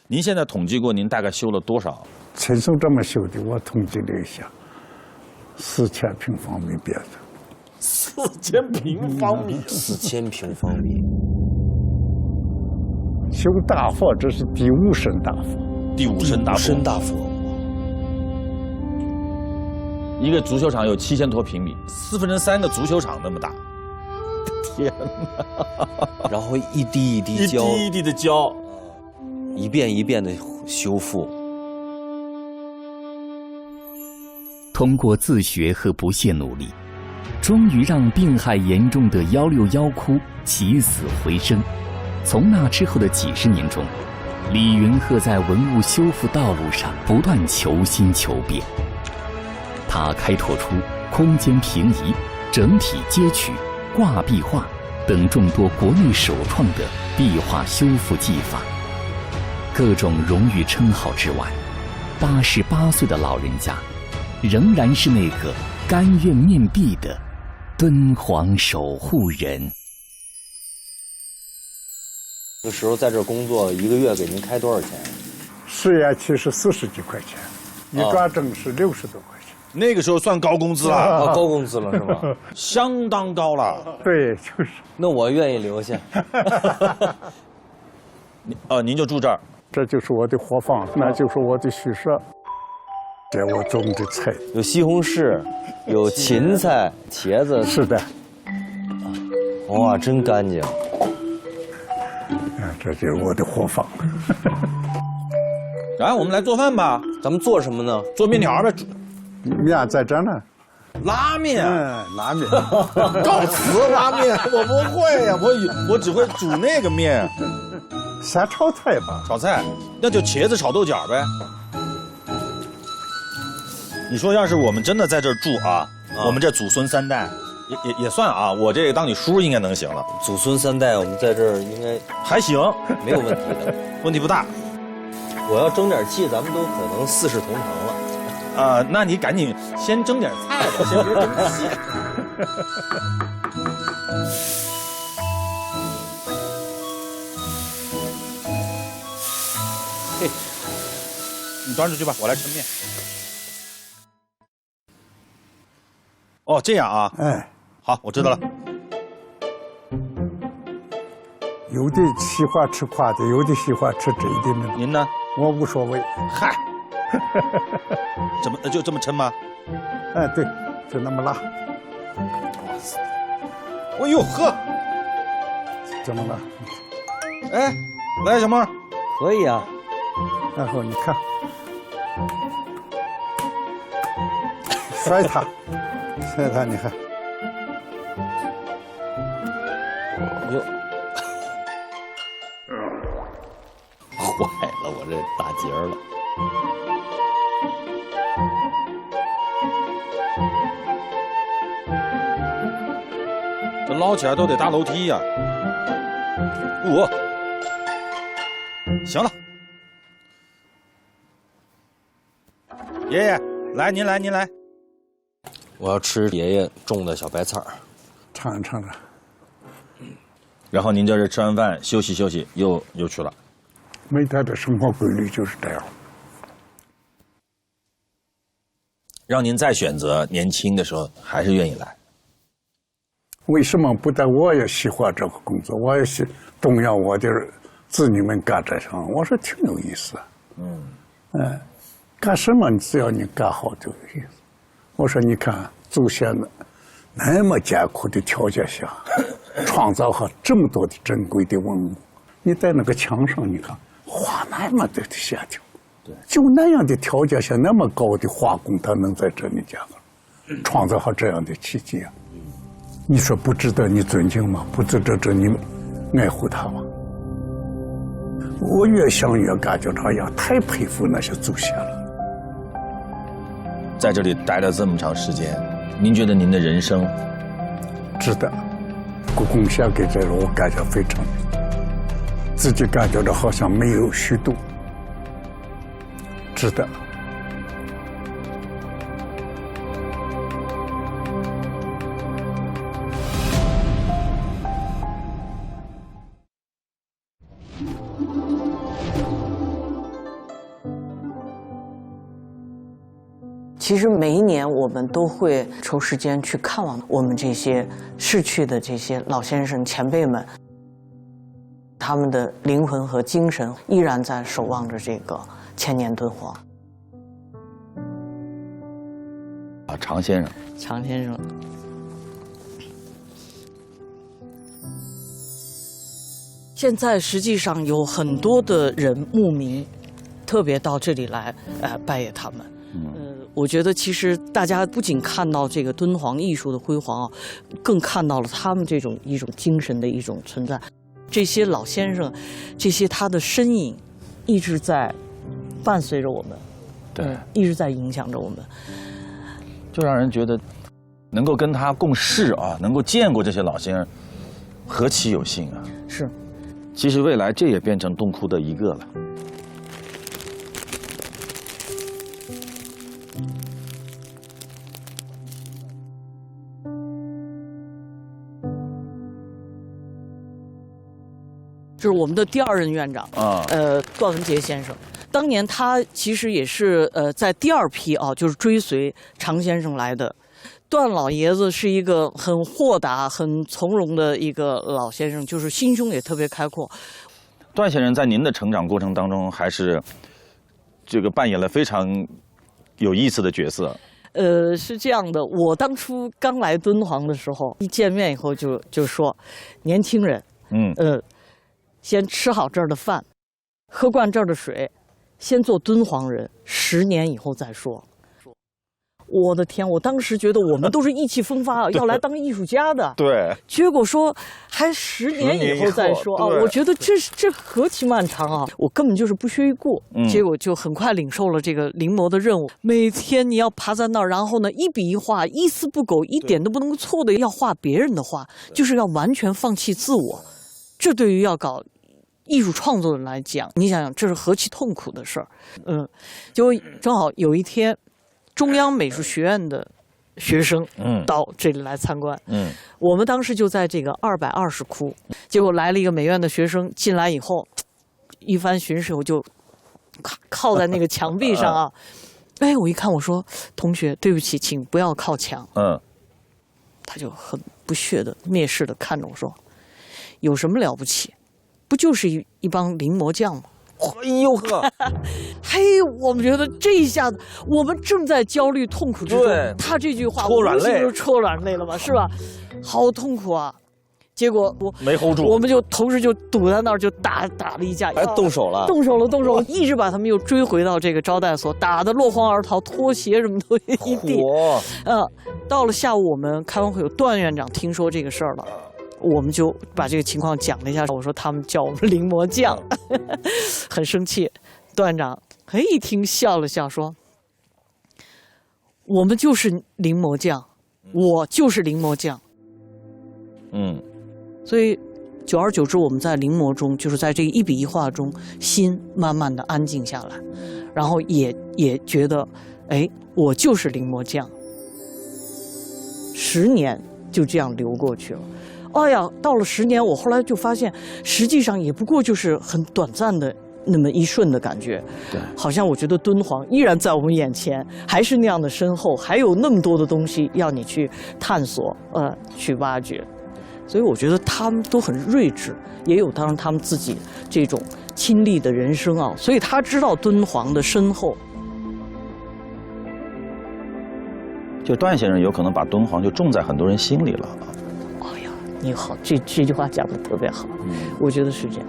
您现在统计过，您大概修了多少？亲手这么修的，我统计了一下，4000平方米别的。4000平方米，4000平方米。修大佛，这是第5身大佛。第5身大佛。一个足球场有7000多平米，3/4个足球场那么大。天哪！然后一滴一滴胶，一滴的胶，一遍一遍的修复。通过自学和不懈努力，终于让病害严重的161窟起死回生。从那之后的几十年中，李云鹤在文物修复道路上不断求新求变。他开拓出空间平移、整体接取、挂壁画等众多国内首创的壁画修复技法。各种荣誉称号之外，88岁的老人家仍然是那个甘愿面壁的敦煌守护人。那时候在这工作，1个月给您开多少钱？实验期是40几块钱，一转正是60多块钱。那个时候算高工资了，高工资了是吧？相当高了。对，就是。那我愿意留下。您就住这儿。这就是我的活房，那就是我的宿舍。这我种的菜，有西红柿，有芹菜、茄子。是的。哇，真干净。这就是我的活房。来，我们来做饭吧。咱们做什么呢？做面条呗。面在这呢。拉面。拉面。告辞拉面，我不会呀，我只会煮那个面。先炒菜吧。炒菜，那就茄子炒豆角呗。你说要是我们真的在这儿住啊，我们这祖孙3代。也算啊，我这个当你叔应该能行了。祖孙3代，我们在这儿应该还行，没有问题的，问题不大。我要争点气，咱们都可能4世同堂了。那你赶紧先蒸点菜吧，先别争气。嘿，你端出去吧，我来抻面。哦，这样啊。哎。好，我知道了。有的喜欢吃宽的，有的喜欢吃窄的。您呢？我无所谓。嗨，就这么抻吗？哎，对，就那么拉。哇塞！哎呦呵，这么拉。哎，来，小妹，可以啊。然后你看，甩它，你看。哟，坏了，我这打结了。这捞起来都得搭楼梯呀。行了，爷爷，来，您来。我要吃爷爷种的小白菜儿，尝尝了。然后您这吃完饭休息休息，又去了。梅台的生活规律就是这样。让您再选择，年轻的时候还是愿意来。为什么不但我也喜欢这个工作，我也是动员我的子女们干这项？我说挺有意思。干什么只要你干好就有意思。我说你看祖先的那么艰苦的条件下，创造好这么多的珍贵的文物，你在那个墙上你看画那么多的线条，对，就那样的条件下，那么高的画工，他能在这里创造好这样的奇迹啊！你说不值得你尊敬吗？不值得你爱护他吗？我越想越感觉哎呀，太佩服那些祖先了。在这里待了这么长时间，您觉得您的人生值得？贡献给这个，我感觉非常，自己感觉到好像没有虚度，值得。其实每一年我们都会抽时间去看望我们这些逝去的这些老先生前辈们，他们的灵魂和精神依然在守望着这个千年敦煌。常先生，常先生，现在实际上有很多的人慕名，特别到这里来拜谒他们。我觉得其实大家不仅看到这个敦煌艺术的辉煌，更看到了他们这种一种精神的一种存在。这些老先生，这些他的身影，一直在伴随着我们，对，一直在影响着我们，就让人觉得能够跟他共事啊，能够见过这些老先生，何其有幸啊！是，其实未来这也变成洞窟的一个了。就是我们的第2任院长段文杰先生，当年他其实也是在第2批就是追随常先生来的。段老爷子是一个很豁达、很从容的一个老先生，就是心胸也特别开阔。段先生在您的成长过程当中，还是这个扮演了非常有意思的角色。是这样的，我当初刚来敦煌的时候，一见面以后就说，年轻人，先吃好这儿的饭，喝惯这儿的水，先做敦煌人，10年以后再说。我的天！我当时觉得我们都是意气风发，要来当艺术家的。对。结果说还10年以后再说啊！我觉得这何其漫长啊！我根本就是不屑一顾。结果就很快领受了这个临摹的任务。每天你要爬在那儿，然后呢一笔一画，一丝不苟，一点都不能错的要画别人的画，就是要完全放弃自我。这对于要搞艺术创作的人来讲，你想想这是何其痛苦的事儿。就正好有一天，中央美术学院的学生到这里来参观。我们当时就在这个220窟，结果来了一个美院的学生进来以后，一番巡视，我就靠在那个墙壁上啊。我一看，我说同学，对不起，请不要靠墙。他就很不屑的、蔑视的看着我说：“有什么了不起？不就是一帮临摹匠吗？”哎呦呵，嘿，我们觉得这一下子，我们正在焦虑痛苦之中，他这句话戳软肋，就戳软肋了嘛，是吧？好痛苦啊！结果我没 hold 住，我们就同时就堵在那儿，就打了一架，动手了，一直把他们又追回到这个招待所，打得落荒而逃，拖鞋什么都一地。到了下午我们开完会，有段院长听说这个事儿了。我们就把这个情况讲了一下，我说他们叫我们临摹匠，很生气。段院长一听笑了笑，说：“我们就是临摹匠，我就是临摹匠。”所以久而久之，我们在临摹中，就是在这一笔一画中，心慢慢的安静下来，然后也觉得，我就是临摹匠。10年就这样流过去了。哎呀，到了10年，我后来就发现，实际上也不过就是很短暂的那么一瞬的感觉。对，好像我觉得敦煌依然在我们眼前，还是那样的深厚，还有那么多的东西要你去探索，去挖掘。所以我觉得他们都很睿智，也有当然他们自己这种亲历的人生啊，所以他知道敦煌的深厚。就段先生有可能把敦煌就种在很多人心里了。哎呀，你好，这句话讲得特别好，我觉得是这样。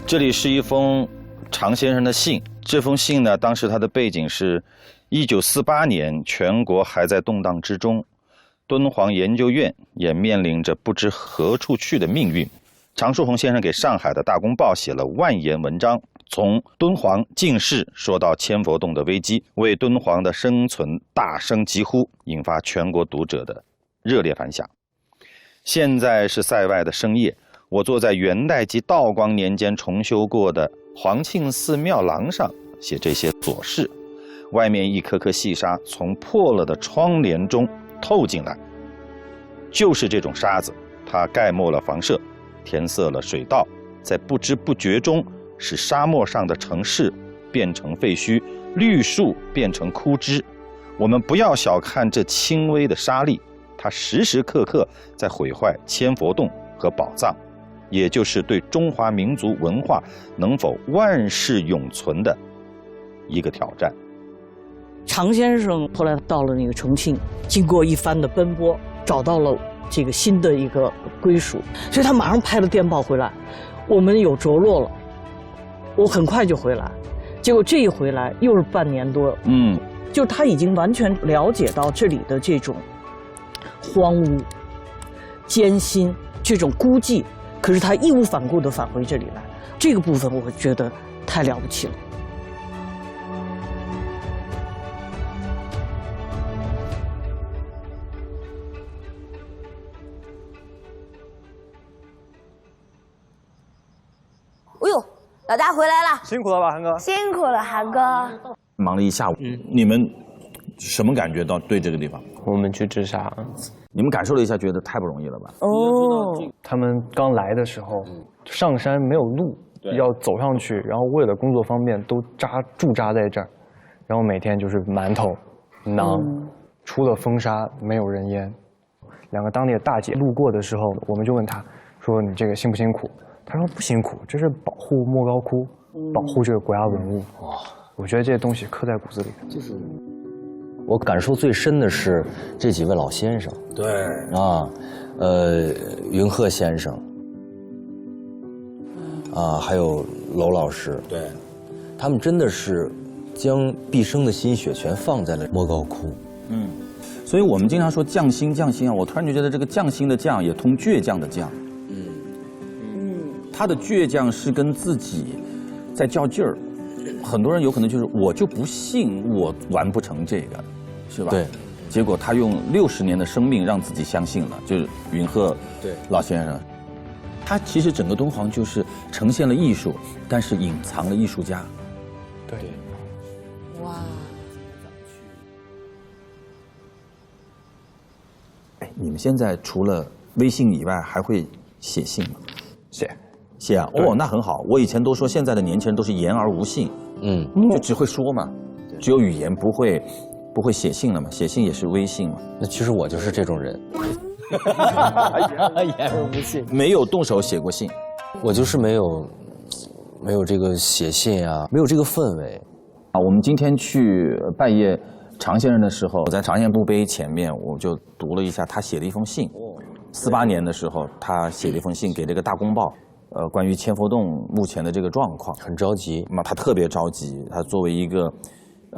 这里是一封常先生的信，这封信呢，当时他的背景是1948年，全国还在动荡之中，敦煌研究院也面临着不知何处去的命运。常树鹏先生给上海的《大公报》写了万言文章，从敦煌进士说到千佛洞的危机，为敦煌的生存大声疾呼，引发全国读者的热烈反响。现在是塞外的深夜，我坐在元代及道光年间重修过的黄庆寺庙廊上写这些琐事，外面一颗颗细沙从破了的窗帘中透进来，就是这种沙子，它盖没了房舍，填塞了水道，在不知不觉中使沙漠上的城市变成废墟，绿树变成枯枝。我们不要小看这轻微的沙粒，它时时刻刻在毁坏千佛洞和宝藏，也就是对中华民族文化能否万世永存的一个挑战。常先生后来到了那个重庆，经过一番的奔波，找到了这个新的一个归属，所以他马上拍了电报回来，我们有着落了，我很快就回来。结果这一回来又是半年多，就他已经完全了解到这里的这种荒芜、艰辛、这种孤寂，可是他义无反顾地返回这里来，这个部分我觉得太了不起了。哎呦，老大回来了，辛苦了吧，韩哥？辛苦了，韩哥。忙了一下午，你们什么感觉到对这个地方？我们去治沙，你们感受了一下，觉得太不容易了吧？哦，他们刚来的时候，上山没有路，要走上去，然后为了工作方便，都驻扎在这儿，然后每天就是馒头、馕，出了风沙没有人烟。两个当地的大姐路过的时候，我们就问她说：“你这个辛不辛苦？”她说：“不辛苦，这是保护莫高窟，保护这个国家文物。”哇，我觉得这些东西刻在骨子里。就是我感受最深的是这几位老先生。对啊，云鹤先生，啊，还有娄老师。对，他们真的是将毕生的心血全放在了莫高窟。所以我们经常说匠心，匠心啊，我突然就觉得这个匠心的匠也通倔强的匠。他的倔强是跟自己在较劲儿。很多人有可能就是我就不信我完不成这个，是吧？对。结果他用60年的生命让自己相信了，就是云鹤老先生。他其实整个敦煌就是呈现了艺术，但是隐藏了艺术家。对。哇。哎，你们现在除了微信以外，还会写信吗？写啊！哦，那很好。我以前都说现在的年轻人都是言而无信，就只会说嘛，只有语言，不会写信了嘛。写信也是微信嘛。那其实我就是这种人，言而无信，没有动手写过信，我就是没有这个写信啊，没有这个氛围。啊，我们今天去拜谒常先生的时候，我在常先墓碑前面，我就读了一下他写的一封信。48年的时候，他写了一封信给这个《大公报》。关于千佛洞目前的这个状况，很着急。他特别着急。他作为一个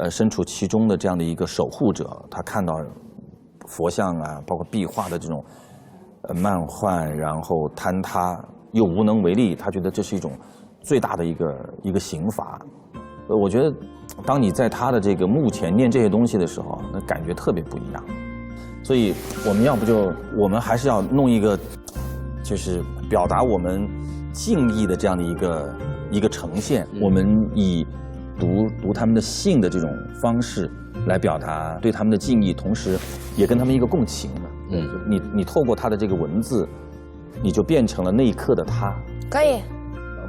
身处其中的这样的一个守护者，他看到佛像啊，包括壁画的这种漫患，然后坍塌，又无能为力，他觉得这是一种最大的一个刑罚。我觉得，当你在他的这个墓前念这些东西的时候，那感觉特别不一样。所以我们要不就我们还是要弄一个，就是表达我们敬意的这样的一个呈现。我们以读他们的信的这种方式来表达对他们的敬意，同时也跟他们一个共情嘛。你透过他的这个文字，你就变成了那一刻的他。可以，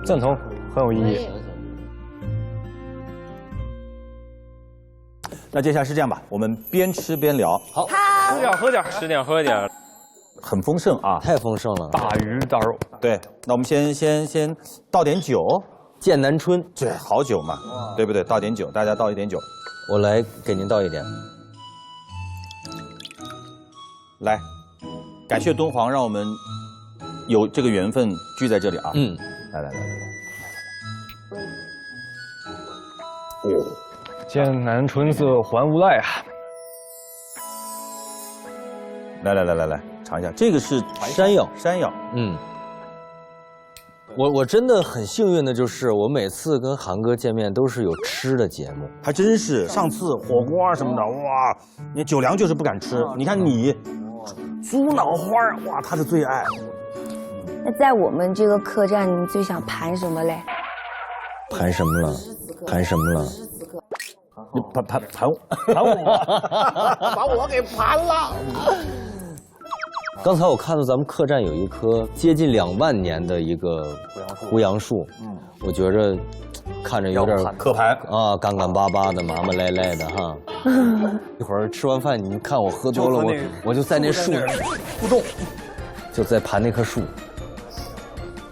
赞同，很有意义。那接下来是这样吧，我们边吃边聊。好，喝点，吃点喝点，很丰盛啊，太丰盛了。大鱼大肉。对，那我们先倒点酒，剑南春，这好酒嘛，对不对？倒点酒，大家倒一点酒。我来给您倒一点。来，感谢敦煌，让我们有这个缘分聚在这里啊。来。哦。剑南春色还无赖啊！来，尝一下，这个是山药。我真的很幸运的就是，我每次跟韩哥见面都是有吃的节目，还真是。上次火锅什么的，哇，你酒粮就是不敢吃。你看你，猪脑花，哇，他的最爱。那在我们这个客栈，你最想盘什么嘞？盘什么了？你盘我，把我给盘了。刚才我看到咱们客栈有一棵接近2万年的一个胡杨树，我觉着看着有点可盘啊，干巴巴的，麻赖赖的哈。一会儿吃完饭，你看我喝多了，我就在那树不动，就在盘那棵树，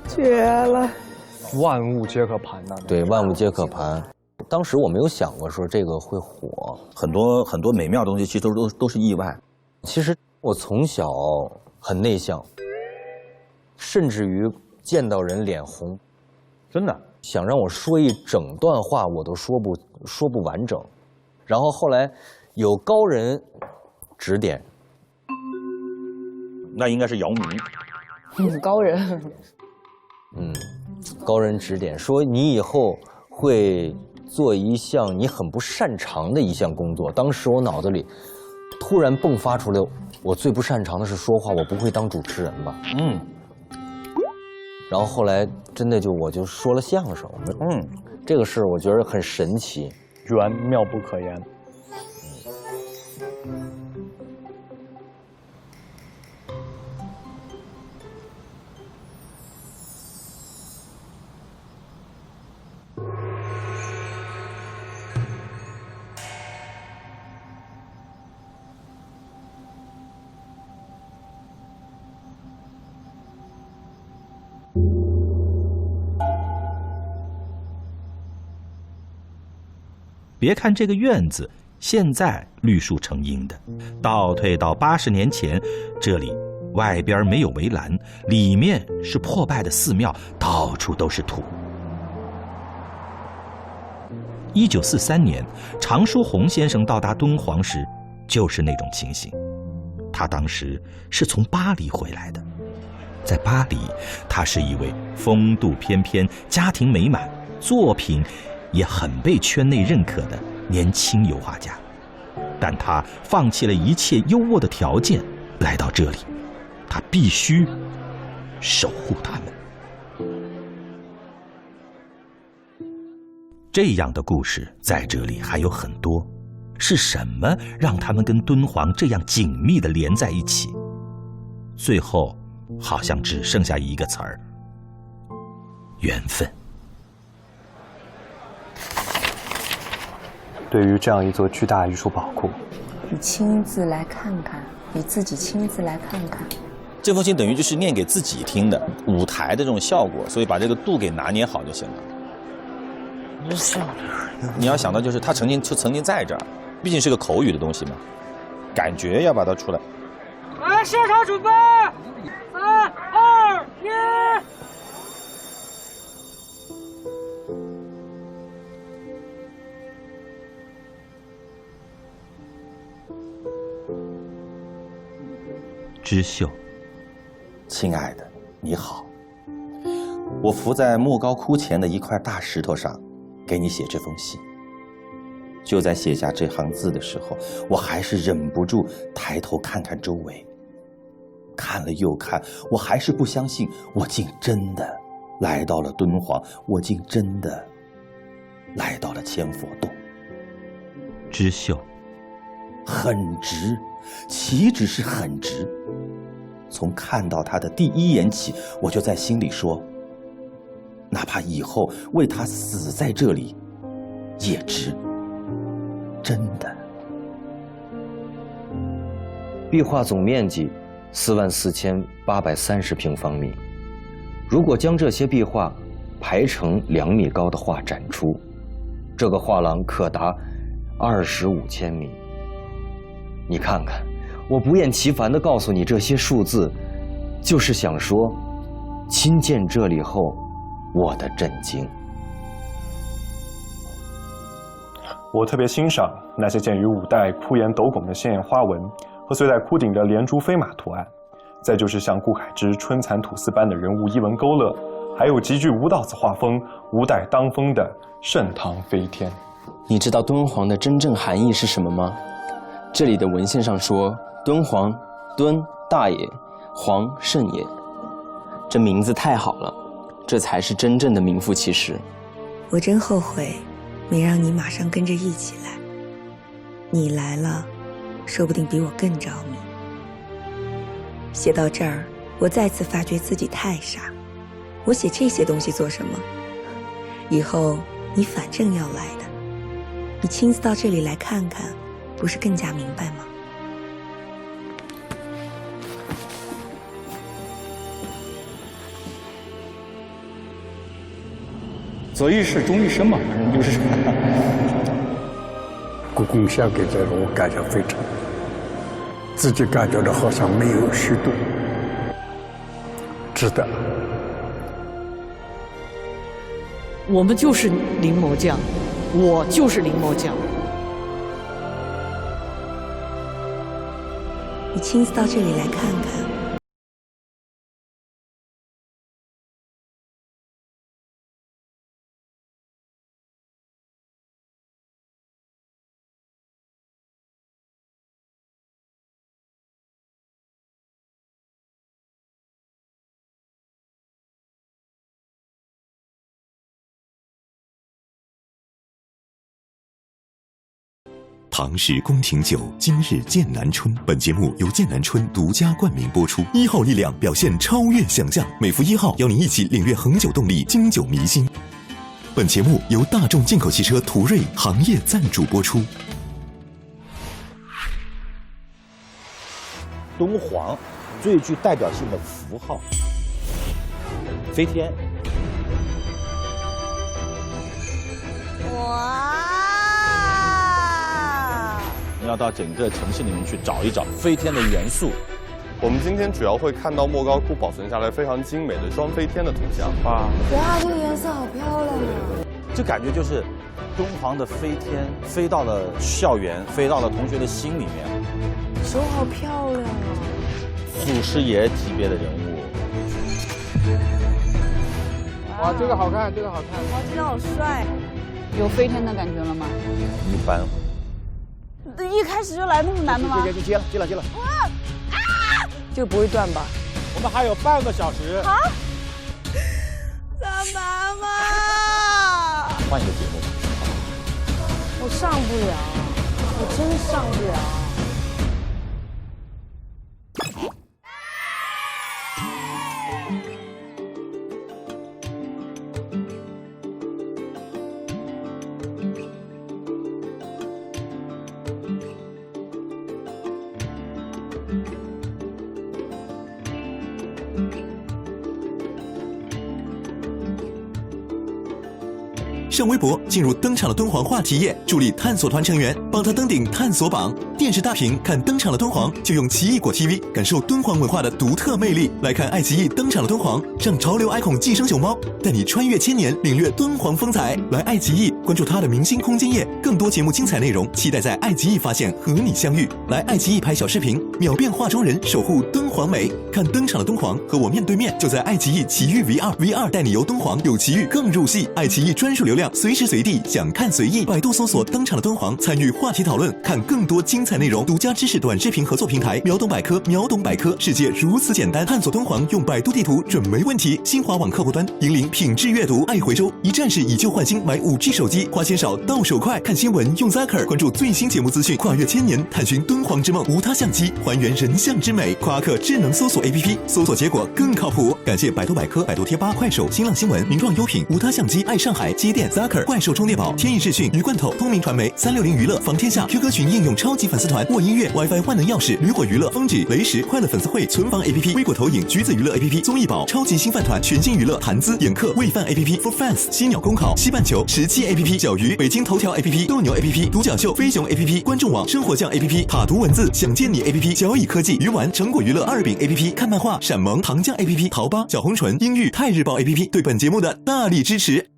绝了！万物皆可盘呐。对，万物皆可盘。当时我没有想过说这个会火，很多美妙的东西其实都是意外。其实我从小很内向，甚至于见到人脸红，真的想让我说一整段话我都说不完整。然后后来有高人指点，那应该是姚明。高人。高人指点说你以后会做一项你很不擅长的一项工作。当时我脑子里突然迸发出来，我最不擅长的是说话，我不会当主持人吧？然后后来真的我就说了相声。这个事我觉得很神奇，缘妙不可言。别看这个院子现在绿树成荫的，倒退到80年前，这里外边没有围栏，里面是破败的寺庙，到处都是土。1943年，常书鸿先生到达敦煌时，就是那种情形。他当时是从巴黎回来的，在巴黎，他是一位风度翩翩、家庭美满、作品也很被圈内认可的年轻油画家，但他放弃了一切优渥的条件来到这里，他必须守护他们。这样的故事在这里还有很多，是什么让他们跟敦煌这样紧密地连在一起？最后好像只剩下一个词儿：缘分。对于这样一座巨大艺术宝库，你亲自来看看，你自己亲自来看看。这封信等于就是念给自己听的，舞台的这种效果，所以把这个度给拿捏好就行了。你要想到就是他曾经在这儿，毕竟是个口语的东西嘛，感觉要把它出来。来，现场准备，3、2、1。织绣，亲爱的，你好，我伏在莫高窟前的一块大石头上，给你写这封信。就在写下这行字的时候，我还是忍不住抬头看看周围。看了又看，我还是不相信，我竟真的来到了敦煌，我竟真的来到了千佛洞。织绣很直，岂止是很直，从看到它的第一眼起，我就在心里说，哪怕以后为它死在这里也值。真的。壁画总面积44830平方米，如果将这些壁画排成2米高的画展出，这个画廊可达25千米。你看看，我不厌其烦地告诉你这些数字，就是想说，亲见这里后，我的震惊。我特别欣赏那些建于5代窟檐斗拱的鲜艳花纹和碎在窟顶的连珠飞马图案，再就是像顾恺之春蚕吐丝般的人物衣纹勾勒，还有极具吴道子画风、吴代当风的盛唐飞天。你知道敦煌的真正含义是什么吗？这里的文献上说，敦煌，敦大也，煌盛也。这名字太好了，这才是真正的名副其实。我真后悔没让你马上跟着一起来，你来了，说不定比我更着迷。写到这儿，我再次发觉自己太傻。我写这些东西做什么？以后你反正要来的，你亲自到这里来看看，不是更加明白吗？择一事终一生嘛，反正就是。故宫献给这个，我感觉非常，自己感觉到好像没有虚度，值得。我们就是临摹匠，我就是临摹匠。你亲自到这里来看看。唐氏宫廷酒，今日剑南春。本节目由剑南春独家冠名播出。1号力量表现超越想象，每伏1号邀你一起领略恒久动力，经久弥新。本节目由大众进口汽车途锐行业赞助播出。敦煌最具代表性的符号，飞天。哇！要到整个城市里面去找一找飞天的元素。我们今天主要会看到莫高窟保存下来非常精美的双飞天的图像。哇，这个颜色好漂亮啊！这感觉就是敦煌的飞天飞到了校园，飞到了同学的心里面。手好漂亮啊！祖师爷级别的人物。哇，这个好看，这个好看。哇，这个好帅！有飞天的感觉了吗？一般。一开始就来那么难的吗？接了。哇啊！这个不会断吧？我们还有半个小时。好，干嘛嘛？换一个节目。我上不了，我真上不了。上微博进入登场了敦煌话题页，助力探索团成员，帮他登顶探索榜。电视大屏看登场了敦煌，就用奇异果 TV 感受敦煌文化的独特魅力。来看爱奇艺登场了敦煌，让潮流 icon 寄生熊猫带你穿越千年，领略敦煌风采。来爱奇艺关注他的明星空间页，更多节目精彩内容，期待在爱奇艺发现和你相遇。来爱奇艺拍小视频，秒变化妆人，守护敦煌美。看看登场的敦煌和我面对面，就在爱奇艺奇遇 VR 带你游敦煌，有奇遇更入戏。爱奇艺专属流量，随时随地想看随意。百度搜索登场的敦煌，参与话题讨论，看更多精彩内容。独家知识短视频合作平台秒懂百科，秒懂百科，世界如此简单，探索敦煌用百度地图准没问题。新华网客户端引领品质阅读，爱回收一站式以旧换新，买5G 手机，花钱少到手快。看新闻用 Zaker， 关注最新节目资讯，跨越千年，探寻敦煌之梦。无他相机，还原人像之美。夸克智能搜索 APP， 搜索结果更靠谱。感谢百度百科、百度贴吧、快手、新浪新闻、名创优品、无他相机、爱上海、机电、Zaker、怪兽充电宝、天翼视讯、鱼罐头、通明传媒、360娱乐、防天下、QQ 群应用超级粉丝团、沃音乐、WiFi 万能钥匙、驴火娱乐、风止、雷石、快乐粉丝会、存房 APP、微果投影、橘子娱乐 APP、综艺宝、超级新饭团、全新娱乐、谈资、眼课、喂饭 APP、For Fans、犀鸟公考、西半球、17 APP、小鱼、北京头条 APP、斗牛 APP、独角秀、飞熊 APP、观众网、生活酱 APP、塔图文字、想见你 APP、交易科技、鱼丸、成果娱乐、2饼 APP、看漫画、闪萌、糖酱 APP、淘吧、小红唇、英语、泰日报 APP 对本节目的大力支持。